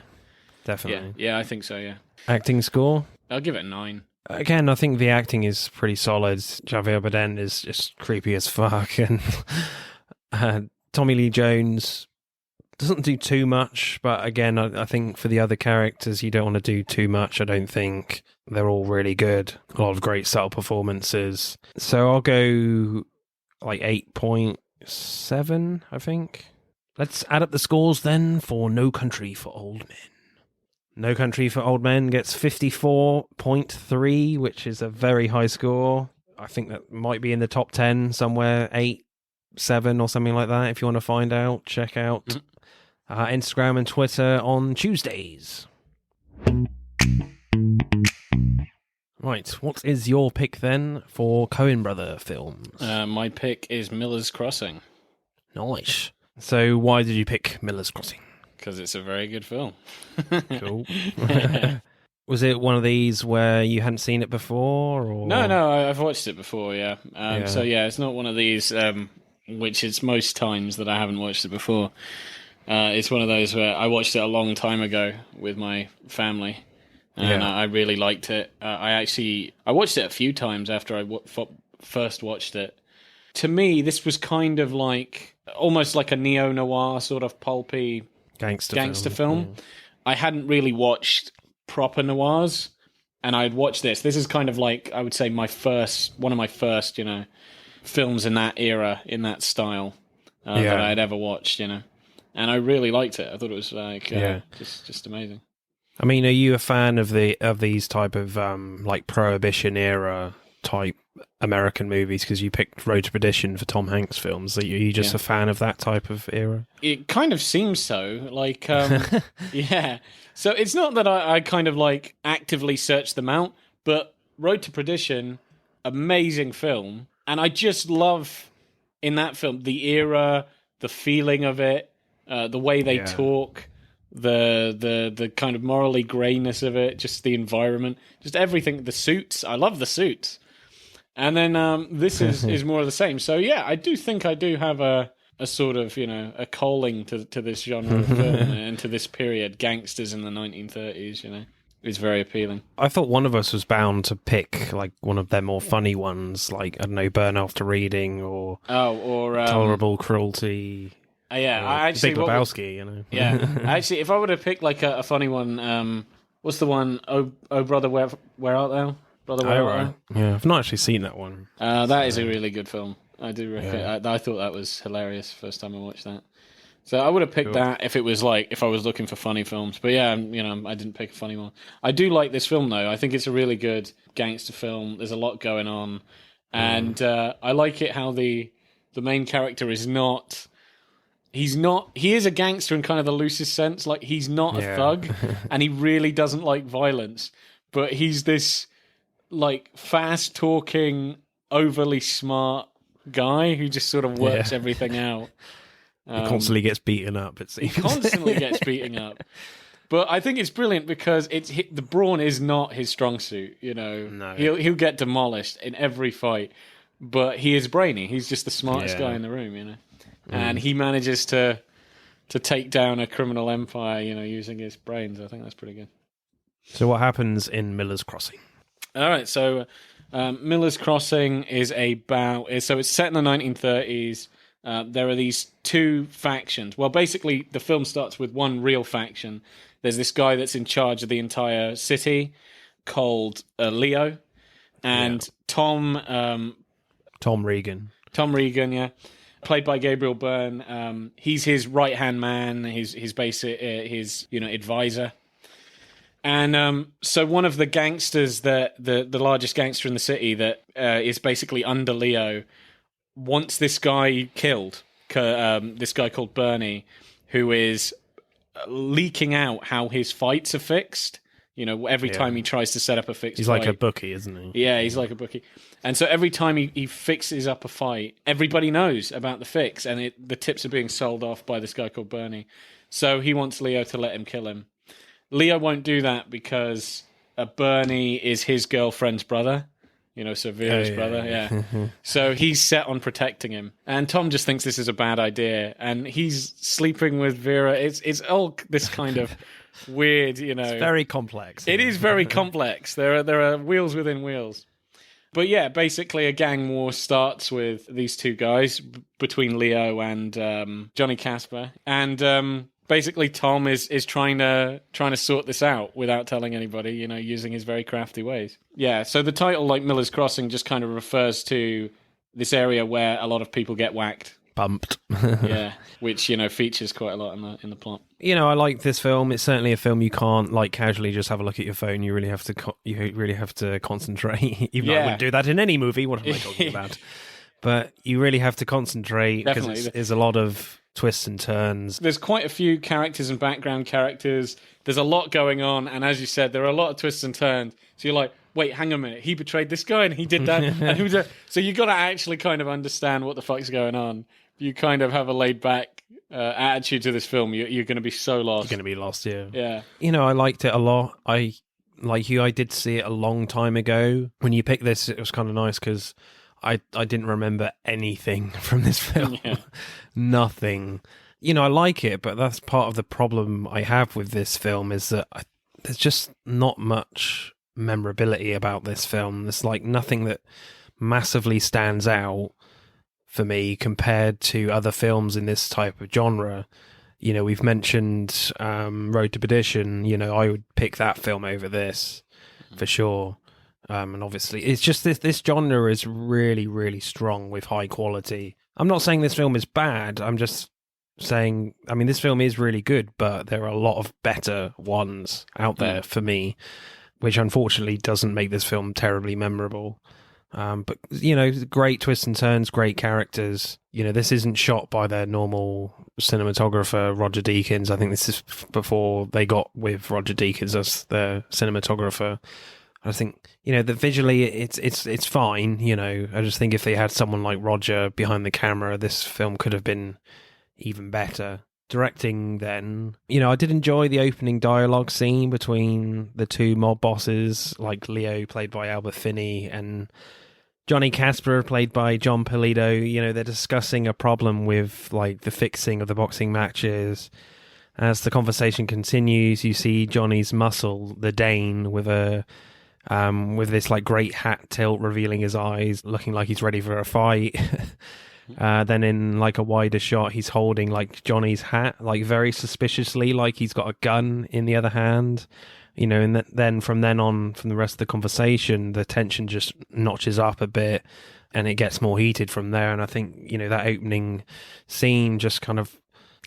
Speaker 1: Definitely.
Speaker 2: Yeah, I think so. Yeah.
Speaker 1: Acting score?
Speaker 2: I'll give it a 9.
Speaker 1: Again, I think the acting is pretty solid. Javier Bardem is just creepy as fuck, and Tommy Lee Jones doesn't do too much, but again, I think for the other characters, you don't want to do too much. I don't think they're all really good. A lot of great subtle performances. So I'll go like 8.7, I think. Let's add up the scores then for No Country for Old Men. No Country for Old Men gets 54.3, which is a very high score. I think that might be in the top 10 somewhere, 8, 7 or something like that. If you want to find out, check out Instagram and Twitter on Tuesdays. Right, what is your pick then for Coen brother films?
Speaker 2: My pick is Miller's Crossing.
Speaker 1: Nice. So why did you pick Miller's Crossing?
Speaker 2: Because it's a very good film.
Speaker 1: Cool. Was it one of these where you hadn't seen it before? Or?
Speaker 2: No, I've watched it before, yeah.
Speaker 1: Yeah.
Speaker 2: So, yeah, it's not one of these, which it's most times that I haven't watched it before. It's one of those where I watched it a long time ago with my family, and I really liked it. I watched it a few times after I first watched it. To me, this was kind of like, almost like a neo-noir sort of pulpy gangster film.
Speaker 1: Yeah.
Speaker 2: I hadn't really watched proper noirs, and I'd watched this. This is kind of like, I would say, one of my first, films in that era, in that style, that I'd ever watched, And I really liked it. I thought it was like just amazing.
Speaker 1: I mean, are you a fan of these type of like Prohibition era type American movies? Because you picked Road to Perdition for Tom Hanks films. Are you just a fan of that type of era?
Speaker 2: It kind of seems so. Like, yeah. So it's not that I kind of like actively search them out, but Road to Perdition, amazing film, and I just love in that film the era, the feeling of it, the way they talk, the kind of morally greyness of it, just the environment, just everything. The suits, I love the suits. And then this is more of the same. So yeah, I do think I do have a sort of, a calling to this genre of film and to this period, gangsters in the 1930s, It's very appealing.
Speaker 1: I thought one of us was bound to pick like one of their more funny ones, like, I don't know, Burn After Reading or Tolerable Cruelty.
Speaker 2: Yeah, I actually...
Speaker 1: Big Lebowski,
Speaker 2: Yeah, actually, if I were to pick like a funny one, what's the one? Oh brother, where art thou? Brother, where art thou?
Speaker 1: Yeah, I've not actually seen that one.
Speaker 2: That is a really good film. I do reckon. Yeah. I thought that was hilarious first time I watched that. So I would have picked that if it was like, if I was looking for funny films. But yeah, I didn't pick a funny one. I do like this film though. I think it's a really good gangster film. There's a lot going on, and I like it how the main character is not. He is a gangster in kind of the loosest sense. Like, he's not a thug, and he really doesn't like violence. But he's this like fast talking, overly smart guy who just sort of works everything out.
Speaker 1: He constantly gets beaten up, it seems.
Speaker 2: He constantly gets beaten up. But I think it's brilliant because the brawn is not his strong suit, No. He'll get demolished in every fight, but he is brainy. He's just the smartest guy in the room, And he manages to take down a criminal empire, using his brains. I think that's pretty good.
Speaker 1: So what happens in Miller's Crossing?
Speaker 2: All right, so Miller's Crossing is it's set in the 1930s. There are these two factions. Well, basically, the film starts with one real faction. There's this guy that's in charge of the entire city called Leo, and Tom
Speaker 1: Regan.
Speaker 2: Tom Regan, yeah, played by Gabriel Byrne. He's his right-hand man, his basic, his advisor. And so one of the gangsters, the largest gangster in the city that is basically under Leo, wants this guy killed, this guy called Bernie, who is leaking out how his fights are fixed. Every time he tries to set up a fixed
Speaker 1: He's
Speaker 2: fight.
Speaker 1: like a bookie, isn't he?
Speaker 2: Yeah, he's like a bookie. And so every time he fixes up a fight, everybody knows about the fix, and the tips are being sold off by this guy called Bernie. So he wants Leo to let him kill him. Leo won't do that because Bernie is his girlfriend's brother. So Vera's brother, yeah. So he's set on protecting him. And Tom just thinks this is a bad idea. And he's sleeping with Vera. It's all this kind of weird,
Speaker 1: It's very complex.
Speaker 2: It is very complex. There are wheels within wheels. But yeah, basically a gang war starts with these two guys, between Leo and Johnny Casper. And basically Tom is trying to sort this out without telling anybody, using his very crafty ways. Yeah, so the title, like Miller's Crossing, just kind of refers to this area where a lot of people get whacked.
Speaker 1: Bumped.
Speaker 2: Yeah, which, features quite a lot in the plot.
Speaker 1: I like this film. It's certainly a film you can't like casually just have a look at your phone. You really have to concentrate. Even though I wouldn't do that in any movie. What am I talking about? but you really have to concentrate because there's a lot of twists and turns.
Speaker 2: There's quite a few characters and background characters. There's a lot going on, and as you said, there are a lot of twists and turns. So you're like, wait, hang on a minute, he betrayed this guy and he did that. And who did... So you got to actually kind of understand what the fuck's going on. You kind of have a laid back attitude to this film. You're going to be so lost.
Speaker 1: You're going to be lost, yeah.
Speaker 2: Yeah.
Speaker 1: You know, I liked it a lot. Like you, I did see it a long time ago. When you picked this, it was kind of nice because I didn't remember anything from this film.
Speaker 2: Yeah.
Speaker 1: Nothing. You know, I like it, but that's part of the problem I have with this film is that there's just not much memorability about this film. There's like nothing that massively stands out for me compared to other films in this type of genre. You know, we've mentioned Road to Perdition. You know, I would pick that film over this for sure. And obviously, it's just this genre is really, really strong with high quality. I'm not saying this film is bad. I'm just saying, I mean, this film is really good, but there are a lot of better ones out there for me, which unfortunately doesn't make this film terribly memorable. But, you know, great twists and turns, great characters. You know, this isn't shot by their normal cinematographer, Roger Deakins. I think this is before they got with Roger Deakins as their cinematographer. I think, you know, that visually it's fine, you know. I just think if they had someone like Roger behind the camera, this film could have been even better. Directing then, you know, I did enjoy the opening dialogue scene between the two mob bosses, like Leo, played by Albert Finney, and Johnny Casper, played by John Polito. You know, they're discussing a problem with, like, the fixing of the boxing matches. As the conversation continues, you see Johnny's muscle, the Dane, with this, like, great hat tilt revealing his eyes, looking like he's ready for a fight. Then in like a wider shot, he's holding like Johnny's hat, like very suspiciously, like he's got a gun in the other hand, you know. And then from then on, from the rest of the conversation, the tension just notches up a bit, and it gets more heated from there. And I think, you know, that opening scene just kind of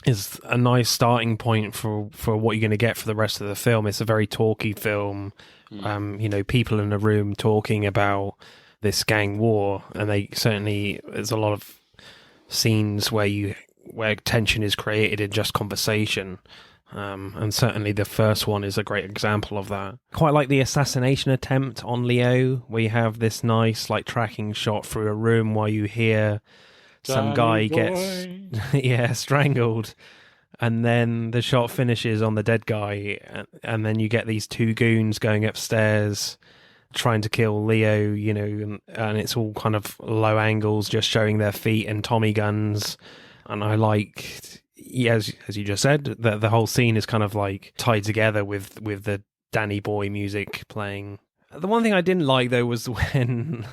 Speaker 1: is a nice starting point for what you're going to get for the rest of the film. It's a very talky film, you know, people in a room talking about this gang war, and there's a lot of scenes where tension is created in just conversation, and certainly the first one is a great example of that. Quite like the assassination attempt on Leo, where you have this nice like tracking shot through a room while you hear some guy gets strangled, and then the shot finishes on the dead guy, and then you get these two goons going upstairs trying to kill Leo, you know, and it's all kind of low angles, just showing their feet and Tommy guns. And I like, as you just said, the whole scene is kind of like tied together with the Danny Boy music playing. The one thing I didn't like though was when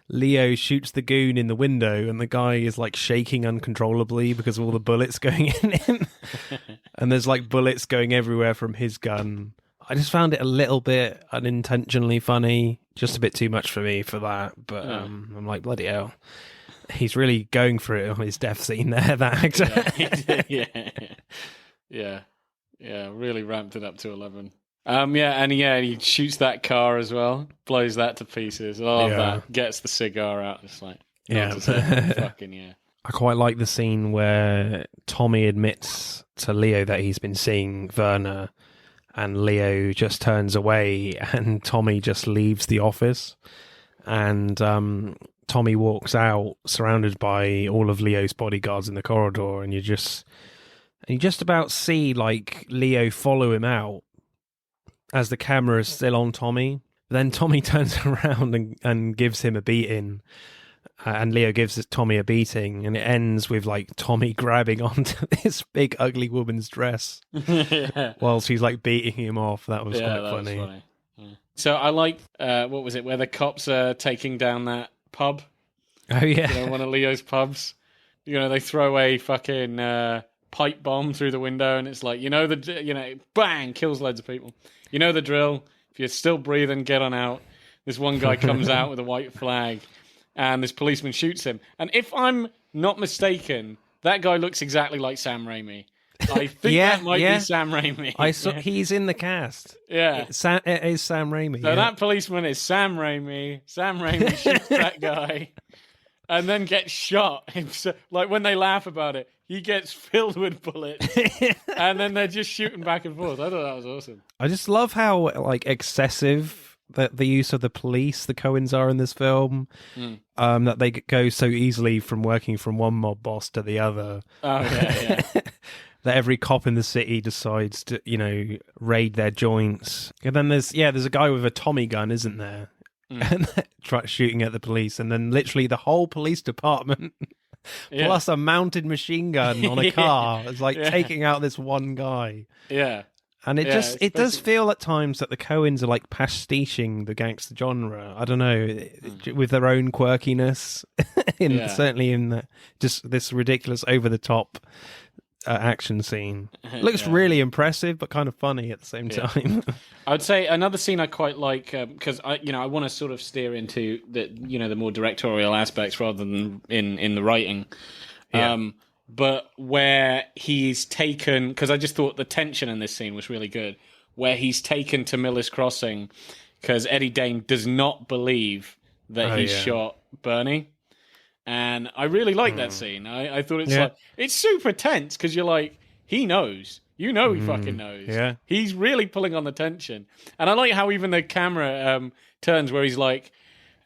Speaker 1: Leo shoots the goon in the window and the guy is like shaking uncontrollably because of all the bullets going in him. And there's like bullets going everywhere from his gun. I just found it a little bit unintentionally funny, just a bit too much for me for that. But I'm like, bloody hell, he's really going for it on his death scene there, that actor.
Speaker 2: Yeah, really ramped it up to 11. And he shoots that car as well, blows that to pieces. I love that. Gets the cigar out. It's like, fucking yeah.
Speaker 1: I quite like the scene where Tommy admits to Leo that he's been seeing Werner, and Leo just turns away and Tommy just leaves the office. And Tommy walks out surrounded by all of Leo's bodyguards in the corridor, and you just about see like Leo follow him out as the camera is still on Tommy. Then Tommy turns around and gives him a beating. And Leo gives Tommy a beating, and it ends with like Tommy grabbing onto this big ugly woman's dress while she's like beating him off. That was quite funny.
Speaker 2: Was funny. Yeah. So I liked what was it, where the cops are taking down that pub?
Speaker 1: Oh yeah,
Speaker 2: you know, one of Leo's pubs. You know, they throw a fucking pipe bomb through the window, and it's like, bang, kills loads of people. You know the drill. If you're still breathing, get on out. This one guy comes out with a white flag, and this policeman shoots him. And if I'm not mistaken, that guy looks exactly like Sam Raimi. I think that might be Sam Raimi.
Speaker 1: He's in the cast.
Speaker 2: Yeah.
Speaker 1: It is Sam Raimi.
Speaker 2: So that policeman is Sam Raimi. Sam Raimi shoots that guy. and then gets shot. Like when they laugh about it, he gets filled with bullets, and then they're just shooting back and forth. I thought that was awesome.
Speaker 1: I just love how like excessive that the use of the police, the Coens, are in this film. That they go so easily from working from one mob boss to the other.
Speaker 2: Oh yeah.
Speaker 1: That every cop in the city decides to, raid their joints. And then there's a guy with a Tommy gun, isn't there? And shooting at the police, and then literally the whole police department plus a mounted machine gun on a car is like taking out this one guy.
Speaker 2: Yeah.
Speaker 1: And it does feel at times that the Coens are like pastiching the gangster genre. I don't know, with their own quirkiness, certainly in just this ridiculous, over the top action scene. It looks really impressive, but kind of funny at the same time.
Speaker 2: I would say another scene I quite like, because I want to sort of steer into the more directorial aspects rather than in the writing. But where he's taken, because I just thought the tension in this scene was really good, where he's taken to Miller's Crossing because Eddie Dane does not believe that he shot Bernie. And I really like that scene. I thought it's super tense because you're like, he knows. He fucking knows.
Speaker 1: Yeah.
Speaker 2: He's really pulling on the tension. And I like how even the camera turns where he's like,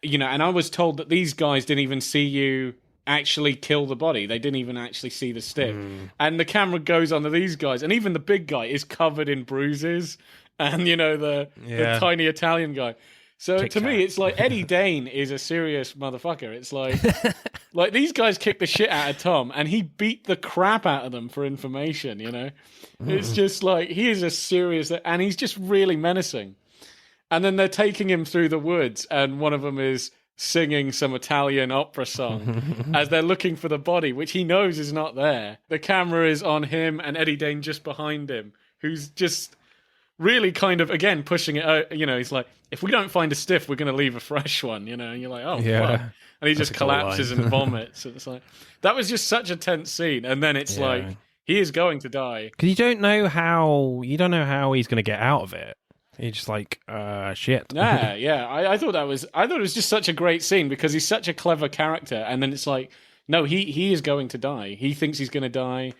Speaker 2: and I was told that these guys didn't even see you actually kill the body. They didn't even actually see the stick. And the camera goes onto these guys. And even the big guy is covered in bruises. And, the tiny Italian guy. So to me, it's like Eddie Dane is a serious motherfucker. It's like these guys kicked the shit out of Tom, and he beat the crap out of them for information. It's just like he is a serious, and he's just really menacing. And then they're taking him through the woods, and one of them is singing some Italian opera song as they're looking for the body, which he knows is not there. The camera is on him and Eddie Dane just behind him, who's just really kind of, again, pushing it out. He's like, if we don't find a stiff, we're going to leave a fresh one, and you're like, oh, fuck. And he just collapses and vomits. It's like, that was just such a tense scene. And then it's like, he is going to die.
Speaker 1: Because you don't know how he's going to get out of it. He's just like, shit.
Speaker 2: I thought it was just such a great scene because he's such a clever character. And then it's like, no, he is going to die. He thinks he's going to die.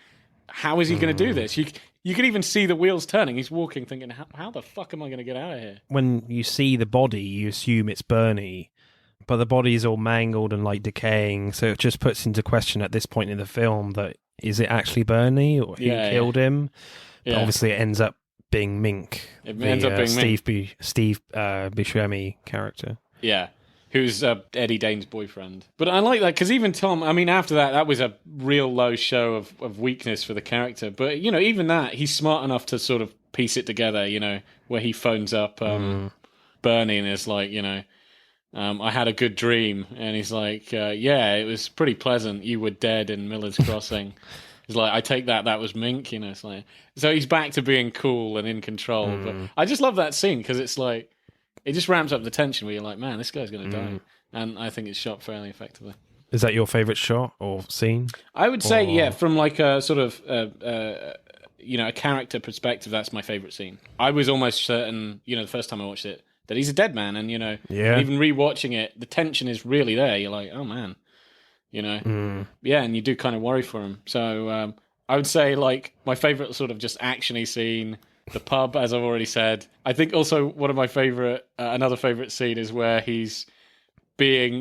Speaker 2: How is he going to do this? You can even see the wheels turning. He's walking thinking, how the fuck am I going to get out of here?
Speaker 1: When you see the body, you assume it's Bernie, but the body is all mangled and like decaying, so it just puts into question at this point in the film that is it actually Bernie or who killed him? But obviously it ends up being Mink. Ends up being Steve Buscemi character. Yeah.
Speaker 2: Who's Eddie Dane's boyfriend. But I like that, because even Tom, after that was a real low show of weakness for the character. But, even that, he's smart enough to sort of piece it together, where he phones up Bernie and is like, I had a good dream. And he's like, it was pretty pleasant. You were dead in Miller's Crossing. He's like, I take that was Mink, It's like, so he's back to being cool and in control. But I just love that scene, because it's like, it just ramps up the tension where you're like, man, this guy's going to die. And I think it's shot fairly effectively.
Speaker 1: Is that your favourite shot or scene?
Speaker 2: I would say, from like a sort of, a character perspective, that's my favourite scene. I was almost certain, the first time I watched it, that he's a dead man. And, even rewatching it, the tension is really there. You're like, oh, man. And you do kind of worry for him. So I would say, like, my favourite sort of just actiony scene, the pub, as I've already said. I think also one of my another favourite scene is where he's being,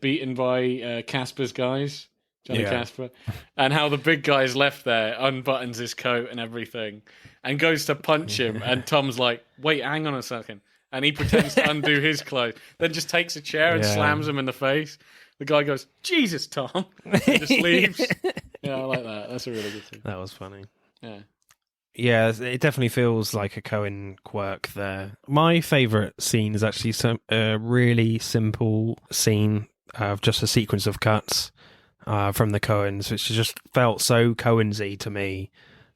Speaker 2: beaten by Casper's guys, Johnny Casper, and how the big guy's left there, unbuttons his coat and everything, and goes to punch him, and Tom's like, wait, hang on a second. And he pretends to undo his clothes, then just takes a chair and slams him in the face. The guy goes, Jesus, Tom, and just leaves. I like that. That's a really good scene.
Speaker 1: That was funny.
Speaker 2: Yeah.
Speaker 1: Yeah, it definitely feels like a Coen quirk there. My favourite scene is actually a really simple scene of just a sequence of cuts from the Coens, which just felt so Coensy to me,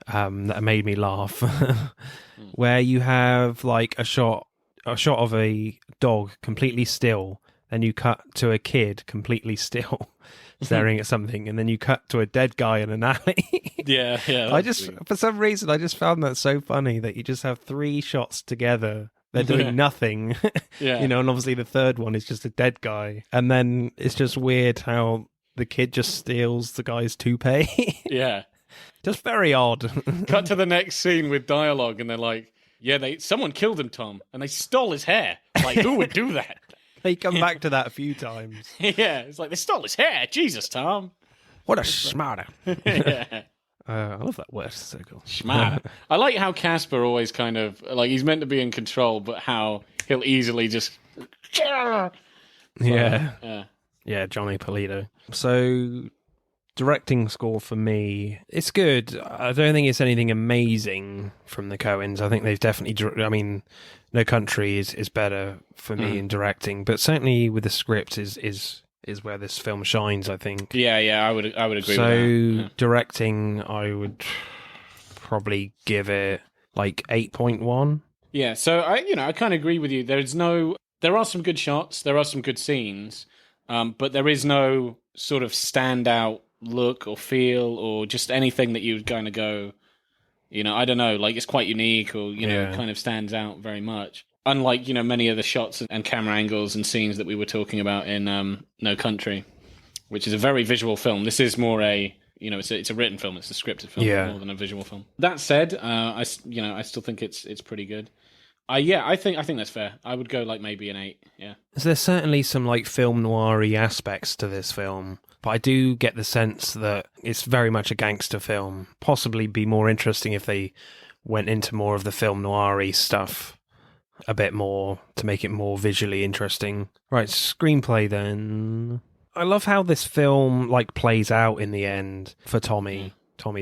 Speaker 1: that made me laugh. Where you have like a shot of a dog completely still, then you cut to a kid completely still, staring at something, and then you cut to a dead guy in an alley.
Speaker 2: Yeah.
Speaker 1: For some reason, I just found that so funny that you just have three shots together they're doing nothing.
Speaker 2: Yeah.
Speaker 1: And obviously the third one is just a dead guy. And then it's just weird how the kid just steals the guy's toupee.
Speaker 2: Yeah.
Speaker 1: Just very odd.
Speaker 2: Cut to the next scene with dialogue, and they're like, "Yeah, someone killed him, Tom, and they stole his hair. Like, who would do that?"
Speaker 1: They come back to that a few times.
Speaker 2: Yeah, it's like they stole his hair. Jesus, Tom.
Speaker 1: What a smarter.
Speaker 2: Yeah.
Speaker 1: I love that word. It's so cool.
Speaker 2: Schmata. I like how Casper always kind of like he's meant to be in control, but how he'll easily just
Speaker 1: Yeah. Yeah, Johnny Polito. So, directing score for me, it's good. I don't think it's anything amazing from the Coens. I think they've definitely, I mean, No Country is better for me in directing, but certainly with the script is where this film shines, I think.
Speaker 2: Yeah, I would agree with that.
Speaker 1: So, directing, I would probably give it like 8.1.
Speaker 2: Yeah, so I kind of agree with you. There are some good shots, there are some good scenes, but there is no sort of standout look or feel or just anything that you would kind of go, I don't know, like it's quite unique or, kind of stands out very much. Unlike, many of the shots and camera angles and scenes that we were talking about in No Country, which is a very visual film. This is more it's a written film, it's a scripted film more than a visual film. That said, I still think it's pretty good. I think that's fair. I would go like maybe an 8. Yeah.
Speaker 1: There's certainly some like film noir-y aspects to this film, but I do get the sense that it's very much a gangster film. Possibly be more interesting if they went into more of the film noir-y stuff a bit more to make it more visually interesting. Right, screenplay then. I love how this film like plays out in the end for Tommy's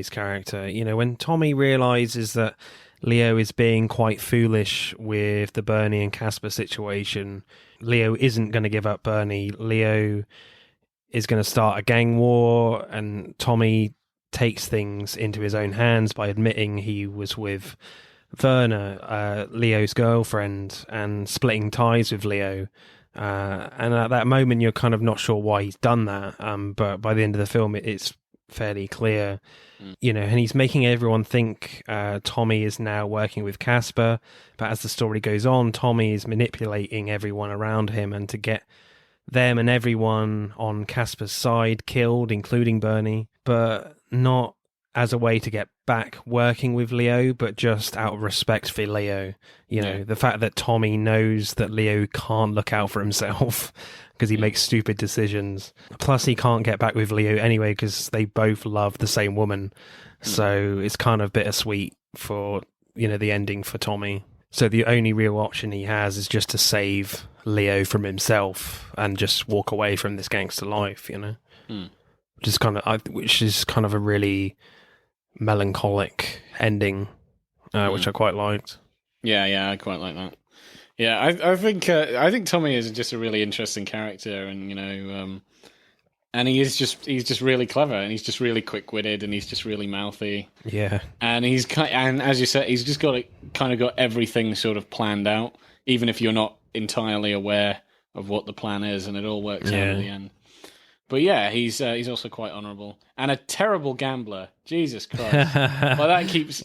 Speaker 1: character. When Tommy realizes that Leo is being quite foolish with the Bernie and Casper situation. Leo isn't going to give up Bernie. Leo is going to start a gang war, and Tommy takes things into his own hands by admitting he was with Verna, Leo's girlfriend, and splitting ties with Leo. And at that moment, you're kind of not sure why he's done that. But by the end of the film, it's fairly clear. And he's making everyone think Tommy is now working with Casper, but as the story goes on, Tommy is manipulating everyone around him and to get them and everyone on Casper's side killed, including Bernie, but not as a way to get back working with Leo, but just out of respect for Leo. The fact that Tommy knows that Leo can't look out for himself because he makes stupid decisions. Plus, he can't get back with Leo anyway because they both love the same woman. So it's kind of bittersweet for, the ending for Tommy. So the only real option he has is just to save Leo from himself and just walk away from this gangster life, which is kind of a really melancholic ending, which I quite liked.
Speaker 2: Yeah, I quite like that. Yeah, I think Tommy is just a really interesting character, and and he's just really clever, and he's just really quick-witted, and he's just really mouthy.
Speaker 1: Yeah,
Speaker 2: and and as you said, he's just got everything sort of planned out, even if you're not entirely aware of what the plan is, and it all works out at the end. But yeah, he's also quite honourable and a terrible gambler. Jesus Christ! Well, that keeps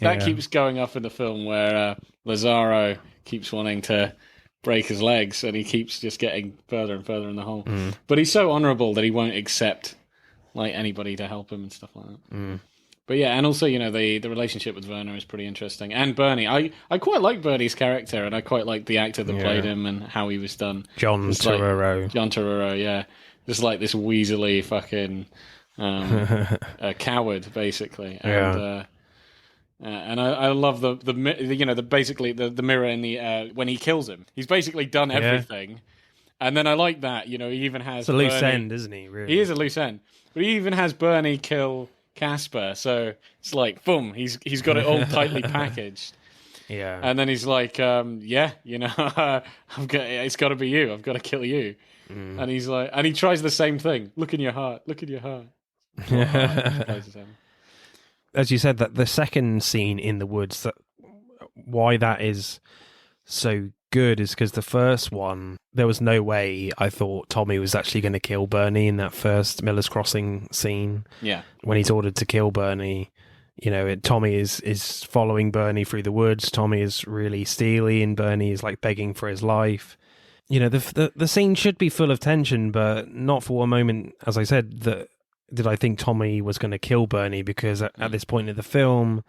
Speaker 2: going up in the film where Lazaro keeps wanting to break his legs, and he keeps just getting further and further in the hole. But he's so honourable that he won't accept like anybody to help him and stuff like that. But yeah, and also the relationship with Werner is pretty interesting, and Bernie. I quite like Bernie's character, and I quite like the actor that played him and how he was done.
Speaker 1: John Turturro,
Speaker 2: yeah. Just like this weaselly fucking coward, basically. And, and I love the mirror in the when he kills him. He's basically done everything, and then I like that. He even has
Speaker 1: a loose end, isn't he? Really,
Speaker 2: he is a loose end, but he even has Bernie kill Casper. So it's like, boom, he's got it all tightly packaged.
Speaker 1: Yeah,
Speaker 2: and then he's like, it's got to be you. I've got to kill you. And he's like, and he tries the same thing. Look in your heart. Look in your heart.
Speaker 1: As you said, that the second scene in the woods, why that is so good is because the first one, there was no way I thought Tommy was actually going to kill Bernie in that first Miller's Crossing scene.
Speaker 2: Yeah.
Speaker 1: When he's ordered to kill Bernie, Tommy is following Bernie through the woods. Tommy is really steely, and Bernie is like begging for his life. The scene should be full of tension, but not for one moment, as I said, did I think Tommy was going to kill Bernie, because at this point in the film,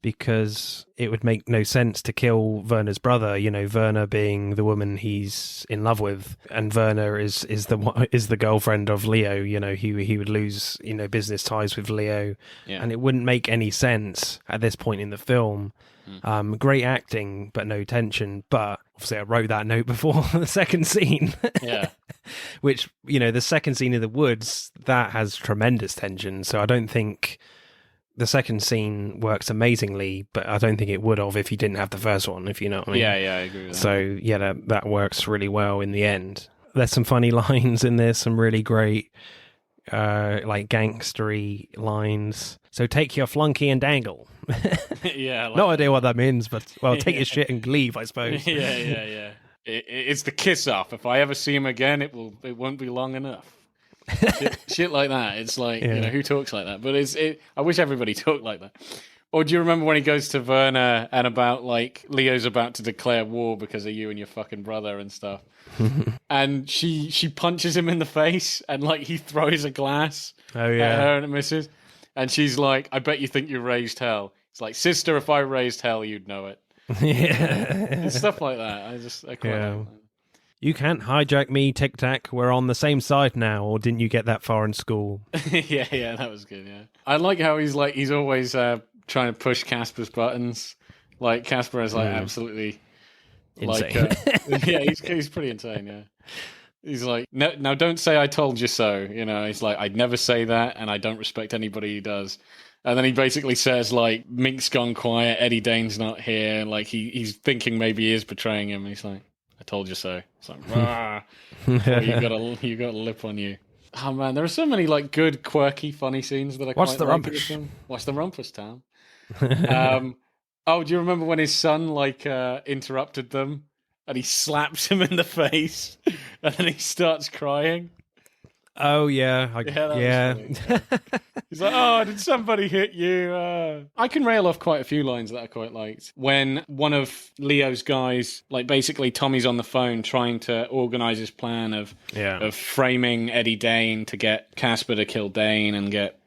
Speaker 1: because it would make no sense to kill Werner's brother, Werner being the woman he's in love with, and Werner is the girlfriend of Leo. He would lose business ties with Leo, and it wouldn't make any sense at this point in the film. Great acting, but no tension. But obviously I wrote that note before the second scene.
Speaker 2: Yeah.
Speaker 1: Which, the second scene in the woods, that has tremendous tension. So I don't think the second scene works amazingly, but I don't think it would have if you didn't have the first one, if you know what I mean.
Speaker 2: Yeah, I agree with that.
Speaker 1: So, yeah, that works really well in the end. There's some funny lines in this, some really great, gangstery lines. So take your flunky and dangle.
Speaker 2: Yeah.
Speaker 1: No idea what that means, but, take your shit and leave, I suppose.
Speaker 2: Yeah. It's the kiss off. If I ever see him again, it won't be long enough. shit like that. It's like, who talks like that? But I wish everybody talked like that. Or do you remember when he goes to Werner and about Leo's about to declare war because of you and your fucking brother and stuff, and she punches him in the face and he throws a glass at her and it misses, and she's like, I bet you think you raised hell. It's like, sister, if I raised hell, you'd know it. And stuff like that. I quite like that.
Speaker 1: You can't hijack me, Tic Tac. We're on the same side now, or didn't you get that far in school?
Speaker 2: Yeah, that was good, yeah. I like how he's always trying to push Casper's buttons. Casper is absolutely
Speaker 1: insane.
Speaker 2: He's pretty insane, yeah. He's like, no, now don't say I told you so. He's like, I'd never say that, and I don't respect anybody who does. And then he basically says, Mink's gone quiet, Eddie Dane's not here. He's thinking maybe he is betraying him. And he's like, I told you so. It's like, rah. You got a lip on you. Oh man, there are so many good, quirky, funny scenes that I
Speaker 1: What's
Speaker 2: quite
Speaker 1: the
Speaker 2: like.
Speaker 1: rumpus?
Speaker 2: What's the rumpus, Tom? Do you remember when his son interrupted them and he slaps him in the face and then he starts crying?
Speaker 1: Oh yeah,
Speaker 2: yeah. He's like, "Oh, did somebody hit you?" I can rail off quite a few lines that I quite liked. When one of Leo's guys, basically Tommy's on the phone trying to organize his plan of framing Eddie Dane to get Casper to kill Dane and get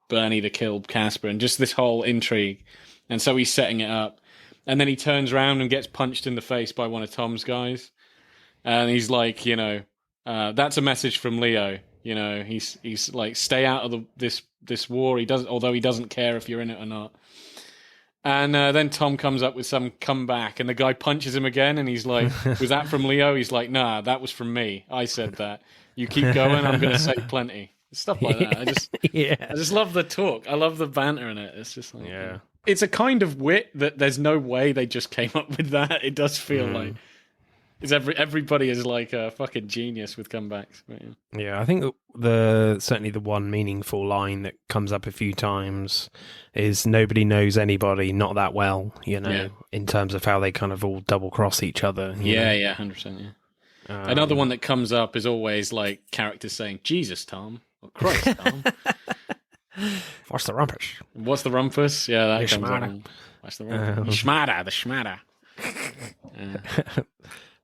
Speaker 2: Bernie to kill Casper, and just this whole intrigue. And so he's setting it up, and then he turns around and gets punched in the face by one of Tom's guys, and he's like, that's a message from Leo. He's like, stay out of this war. He doesn't care if you're in it or not. And then Tom comes up with some comeback, and the guy punches him again, and he's like, was that from Leo? He's like, nah, that was from me. I said that. You keep going, I'm going to say plenty. Stuff like that. I just love the talk. I love the banter in it. It's just it's a kind of wit that there's no way they just came up with that. It does feel like everybody is like a fucking genius with comebacks.
Speaker 1: Yeah, I think certainly the one meaningful line that comes up a few times is nobody knows anybody not that well, in terms of how they kind of all double cross each other.
Speaker 2: 100%. Another one that comes up is always characters saying, Jesus, Tom, or Christ, Tom.
Speaker 1: What's the rumpus?
Speaker 2: What's the rumpus? Yeah, that comes up. What's the rumpus? The schmatter.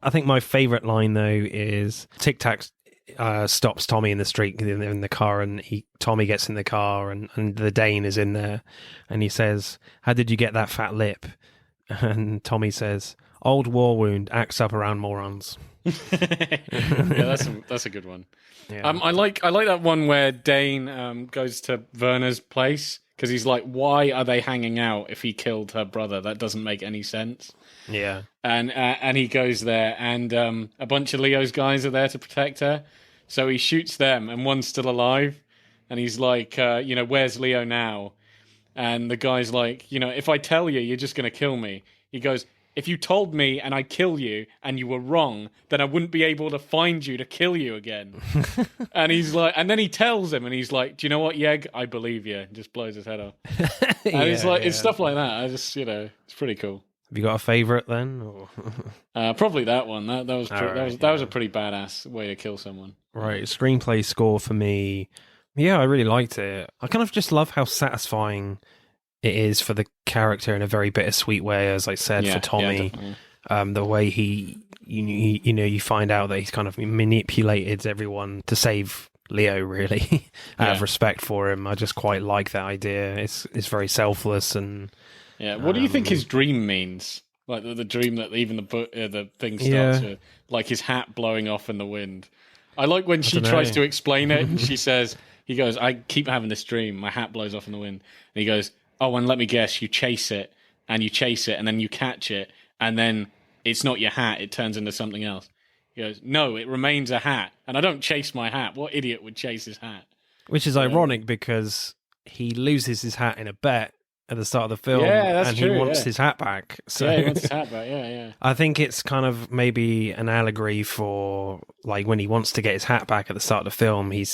Speaker 1: I think my favourite line, though, is Tic Tac stops Tommy in the street in the car, and Tommy gets in the car, and the Dane is in there, and he says, how did you get that fat lip? And Tommy says, old war wound, axe up around morons.
Speaker 2: Yeah, that's a good one. Yeah. I like that one where Dane goes to Werner's place, because he's like, why are they hanging out if he killed her brother? That doesn't make any sense.
Speaker 1: Yeah.
Speaker 2: And he goes there, and a bunch of Leo's guys are there to protect her. So he shoots them, and one's still alive. And he's like, where's Leo now? And the guy's like, if I tell you, you're just going to kill me. He goes, if you told me and I kill you and you were wrong, then I wouldn't be able to find you to kill you again. And he's like, and then he tells him, and he's like, do you know what, Yeg? I believe you. And just blows his head off. And it's like, it's stuff like that. I just, it's pretty cool.
Speaker 1: Have you got a favourite then? Or?
Speaker 2: Probably that one. That was a pretty badass way to kill someone.
Speaker 1: Right, screenplay score for me Yeah, I really liked it. I kind of just love how satisfying it is for the character in a very bittersweet way, as I said, for Tommy. The way you find out that he's kind of manipulated everyone to save Leo, really, out of respect for him. I just quite like that idea. It's very selfless and...
Speaker 2: Yeah, what do you think his dream means? Like the dream that even the thing starts with, like his hat blowing off in the wind. I like when she tries to explain it, and he goes, I keep having this dream, my hat blows off in the wind. And he goes, oh, and let me guess, you chase it, and then you catch it, and then it's not your hat, it turns into something else. He goes, no, it remains a hat, and I don't chase my hat. What idiot would chase his hat? Which
Speaker 1: is ironic because he loses his hat in a bet at the start of the film, he wants his hat back. So
Speaker 2: he wants his hat back, yeah.
Speaker 1: I think it's kind of maybe an allegory for, like, when he wants to get his hat back at the start of the film, he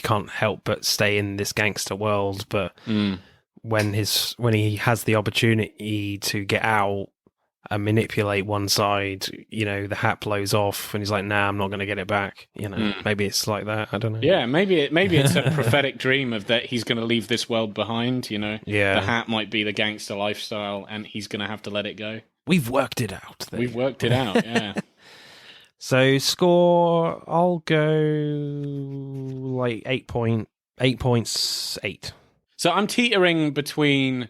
Speaker 1: can't help but stay in this gangster world, but when he has the opportunity to get out and manipulate one side, the hat blows off and he's like, nah, I'm not going to get it back. Maybe it's like that. I don't know.
Speaker 2: Yeah, maybe it's a prophetic dream of that he's going to leave this world behind, The hat might be the gangster lifestyle and he's going to have to let it go.
Speaker 1: We've worked it out.
Speaker 2: We've worked it out, yeah.
Speaker 1: So score, I'll go like 8.8.
Speaker 2: So I'm teetering between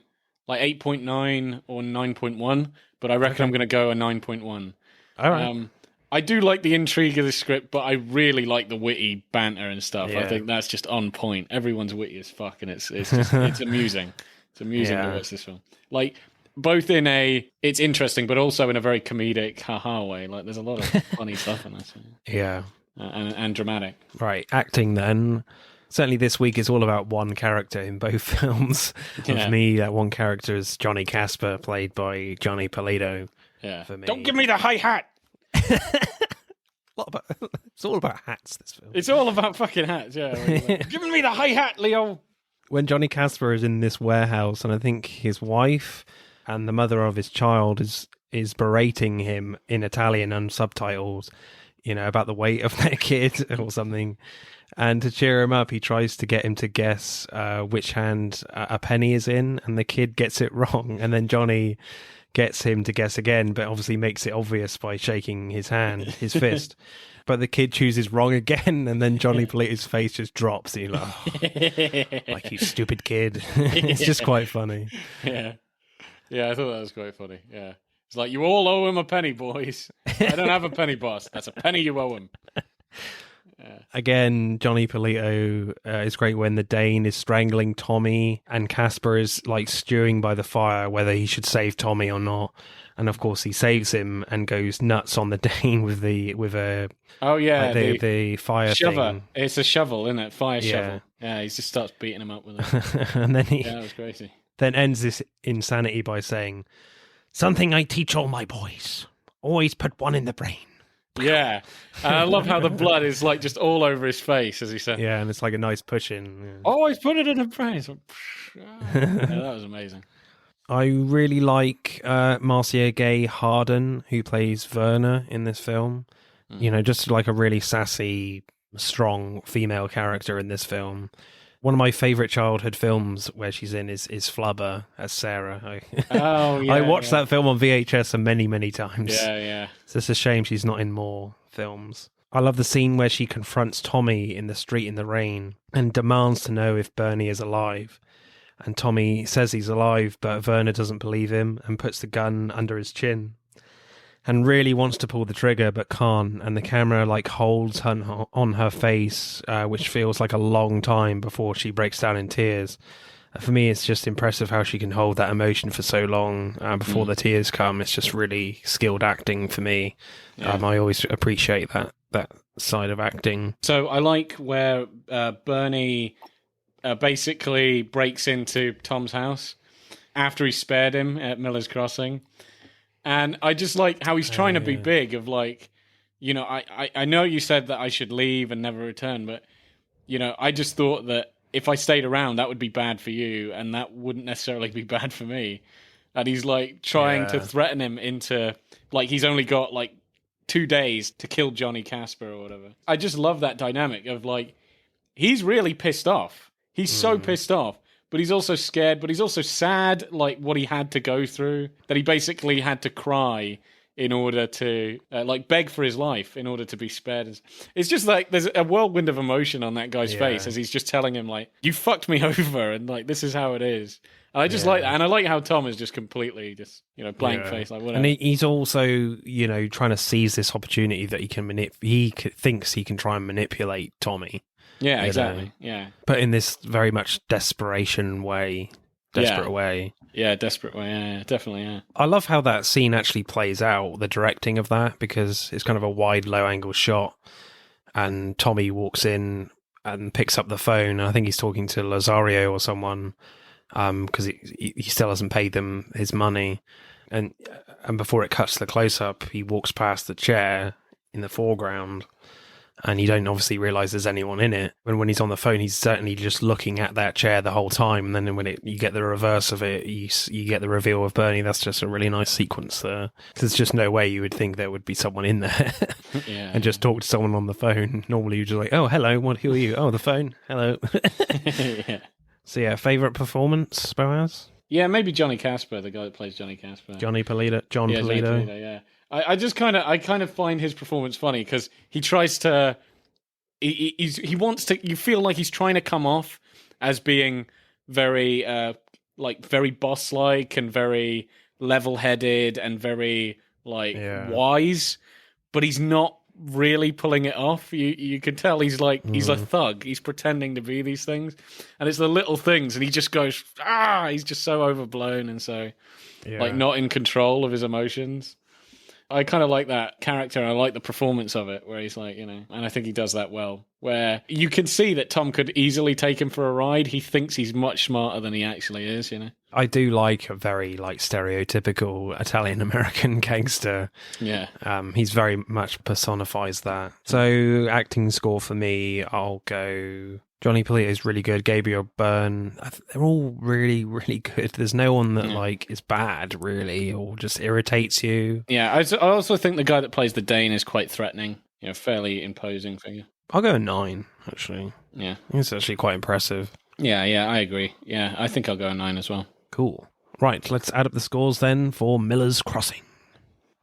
Speaker 2: like 8.9 or 9.1. But I reckon I'm going to go a 9.1.
Speaker 1: All right.
Speaker 2: I do like the intrigue of the script, but I really like the witty banter and stuff.
Speaker 1: Yeah.
Speaker 2: I think that's just on point. Everyone's witty as fuck, and it's amusing. It's amusing to watch this film. Like, both in it's interesting, but also in a very comedic, haha way. Like, there's a lot of funny stuff in this.
Speaker 1: Yeah.
Speaker 2: And dramatic.
Speaker 1: Right. Acting then. Certainly this week is all about one character in both films.
Speaker 2: Yeah.
Speaker 1: For me, that one character is Johnny Casper, played by Johnny Polito.
Speaker 2: Yeah.
Speaker 1: For me.
Speaker 2: Don't give me the hi-hat!
Speaker 1: It's all about hats, this film.
Speaker 2: It's all about fucking hats, yeah. Like, giving me the hi-hat, Leo!
Speaker 1: When Johnny Casper is in this warehouse, and I think his wife and the mother of his child is berating him in Italian and subtitles, about the weight of their kid or something. And to cheer him up, he tries to get him to guess which hand a penny is in, and the kid gets it wrong. And then Johnny gets him to guess again, but obviously makes it obvious by shaking his fist. But the kid chooses wrong again, and then Johnny Polito's face just drops. And you're like, oh, like, you stupid kid. It's just quite funny.
Speaker 2: Yeah. Yeah, I thought that was quite funny. Yeah. It's like, you all owe him a penny, boys. I don't have a penny, boss. That's a penny you owe him. Yeah.
Speaker 1: Again, Johnny Polito is great when the Dane is strangling Tommy and Casper is like stewing by the fire whether he should save Tommy or not. And of course, he saves him and goes nuts on the Dane with the fire
Speaker 2: shovel.
Speaker 1: thing.
Speaker 2: It's a shovel, isn't it? Fire shovel. Yeah, he just starts beating him up with it.
Speaker 1: And then
Speaker 2: that was crazy.
Speaker 1: Then ends this insanity by saying, "Something I teach all my boys: always put one in the brain."
Speaker 2: Yeah, and I love how the blood is like just all over his face as he said.
Speaker 1: Yeah, and it's like a nice push-in. Yeah.
Speaker 2: Always put it in the brain. That was amazing.
Speaker 1: I really like Marcia Gay Harden, who plays Werner in this film. Just like a really sassy, strong female character in this film. One of my favourite childhood films where she's in is Flubber as Sarah. I watched that film on VHS many, many times.
Speaker 2: Yeah.
Speaker 1: It's just a shame she's not in more films. I love the scene where she confronts Tommy in the street in the rain and demands to know if Bernie is alive. And Tommy says he's alive, but Werner doesn't believe him and puts the gun under his chin. And really wants to pull the trigger, but can't. And the camera holds on her face, which feels like a long time before she breaks down in tears. For me, it's just impressive how she can hold that emotion for so long before the tears come. It's just really skilled acting for me. Yeah. I always appreciate that side of acting.
Speaker 2: So I like where Bernie basically breaks into Tom's house after he spared him at Miller's Crossing. And I just like how he's trying to be big of like, I know you said that I should leave and never return, but, I just thought that if I stayed around, that would be bad for you, and that wouldn't necessarily be bad for me. And he's like trying to threaten him into, like, he's only got like 2 days to kill Johnny Casper or whatever. I just love that dynamic of like, he's really pissed off. He's so pissed off, but he's also scared, but he's also sad, like what he had to go through, that he basically had to cry in order to beg for his life in order to be spared. It's just like there's a whirlwind of emotion on that guy's face as he's just telling him like, you fucked me over, and like this is how it is. And I just like that, and I like how Tom is just completely just blank face, like whatever.
Speaker 1: And he's also trying to seize this opportunity that he can thinks he can try and manipulate Tommy.
Speaker 2: Yeah, exactly. Yeah,
Speaker 1: but in this very much desperate way.
Speaker 2: Yeah, desperate way. Yeah, definitely. Yeah.
Speaker 1: I love how that scene actually plays out, the directing of that, because it's kind of a wide, low-angle shot, and Tommy walks in and picks up the phone. And I think he's talking to Lazario or someone, because he still hasn't paid them his money. And before it cuts to the close-up, he walks past the chair in the foreground, and you don't obviously realise there's anyone in it. And when he's on the phone, he's certainly just looking at that chair the whole time. And then when you get the reverse of it, you get the reveal of Bernie. That's just a really nice sequence there. There's just no way you would think there would be someone in there and just talk to someone on the phone. Normally you're just like, oh, hello, who are you? Oh, the phone, hello. So favourite performance, Boaz?
Speaker 2: Yeah, maybe Johnny Casper, the guy that plays Johnny Casper.
Speaker 1: John Polito.
Speaker 2: Yeah. I just kind of find his performance funny because he tries to, he wants to. You feel like he's trying to come off as being very very boss-like and very level-headed and very wise, but he's not really pulling it off. You can tell he's he's a thug. He's pretending to be these things, and it's the little things, and he just goes he's just so overblown and so not in control of his emotions. I kind of like that character, and I like the performance of it, where he's and I think he does that well, where you can see that Tom could easily take him for a ride. He thinks he's much smarter than he actually is,
Speaker 1: I do like a very stereotypical Italian-American gangster. Yeah. He's very much personifies that. So acting score for me, I'll go... Johnny Polito is really good. Gabriel Byrne, they're all really, really good. There's no one that is bad, really, or just irritates you.
Speaker 2: Yeah, I also think the guy that plays the Dane is quite threatening. Fairly imposing figure.
Speaker 1: I'll go a 9, actually.
Speaker 2: Yeah,
Speaker 1: it's actually quite impressive.
Speaker 2: Yeah, I agree. Yeah, I think I'll go a 9 as well.
Speaker 1: Cool. Right, let's add up the scores then for Miller's Crossing.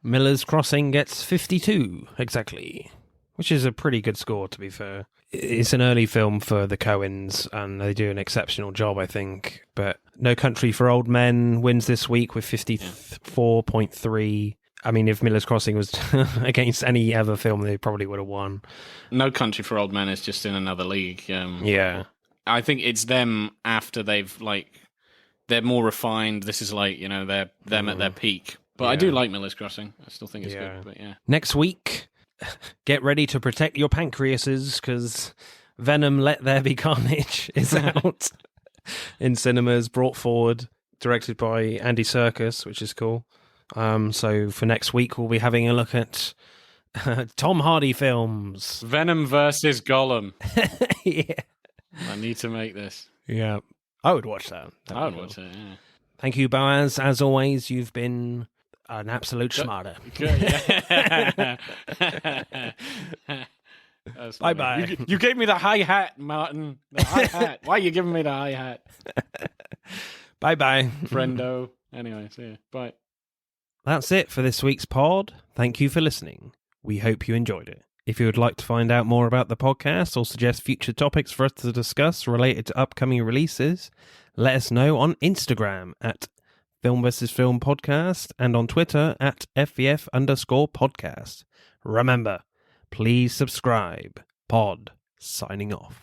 Speaker 1: Miller's Crossing gets 52 exactly, which is a pretty good score, to be fair. It's an early film for the Coens, and they do an exceptional job, I think. But No Country for Old Men wins this week with 54.3. I mean, if Miller's Crossing was against any other film, they probably would have won.
Speaker 2: No Country for Old Men is just in another league. I think it's them after they've, they're more refined. This is they're them at their peak. But I do like Miller's Crossing. I still think it's good, but
Speaker 1: Next week... Get ready to protect your pancreases, because Venom Let There Be Carnage is out in cinemas, brought forward, directed by Andy Serkis, which is cool. So for next week, we'll be having a look at Tom Hardy films.
Speaker 2: Venom versus Gollum.
Speaker 1: Yeah.
Speaker 2: I need to make this.
Speaker 1: Yeah. I would watch that.
Speaker 2: I would watch it, yeah.
Speaker 1: Thank you, Boaz. As always, you've been... an absolute schmarter. Bye-bye.
Speaker 2: You gave me the hi-hat, Martin. The hi-hat. Why are you giving me the hi-hat?
Speaker 1: Bye-bye.
Speaker 2: Friendo. Anyway, see ya. Bye.
Speaker 1: That's it for this week's pod. Thank you for listening. We hope you enjoyed it. If you would like to find out more about the podcast or suggest future topics for us to discuss related to upcoming releases, let us know on Instagram at Film vs. Film Podcast, and on Twitter at FVF_podcast. Remember, please subscribe. Pod, signing off.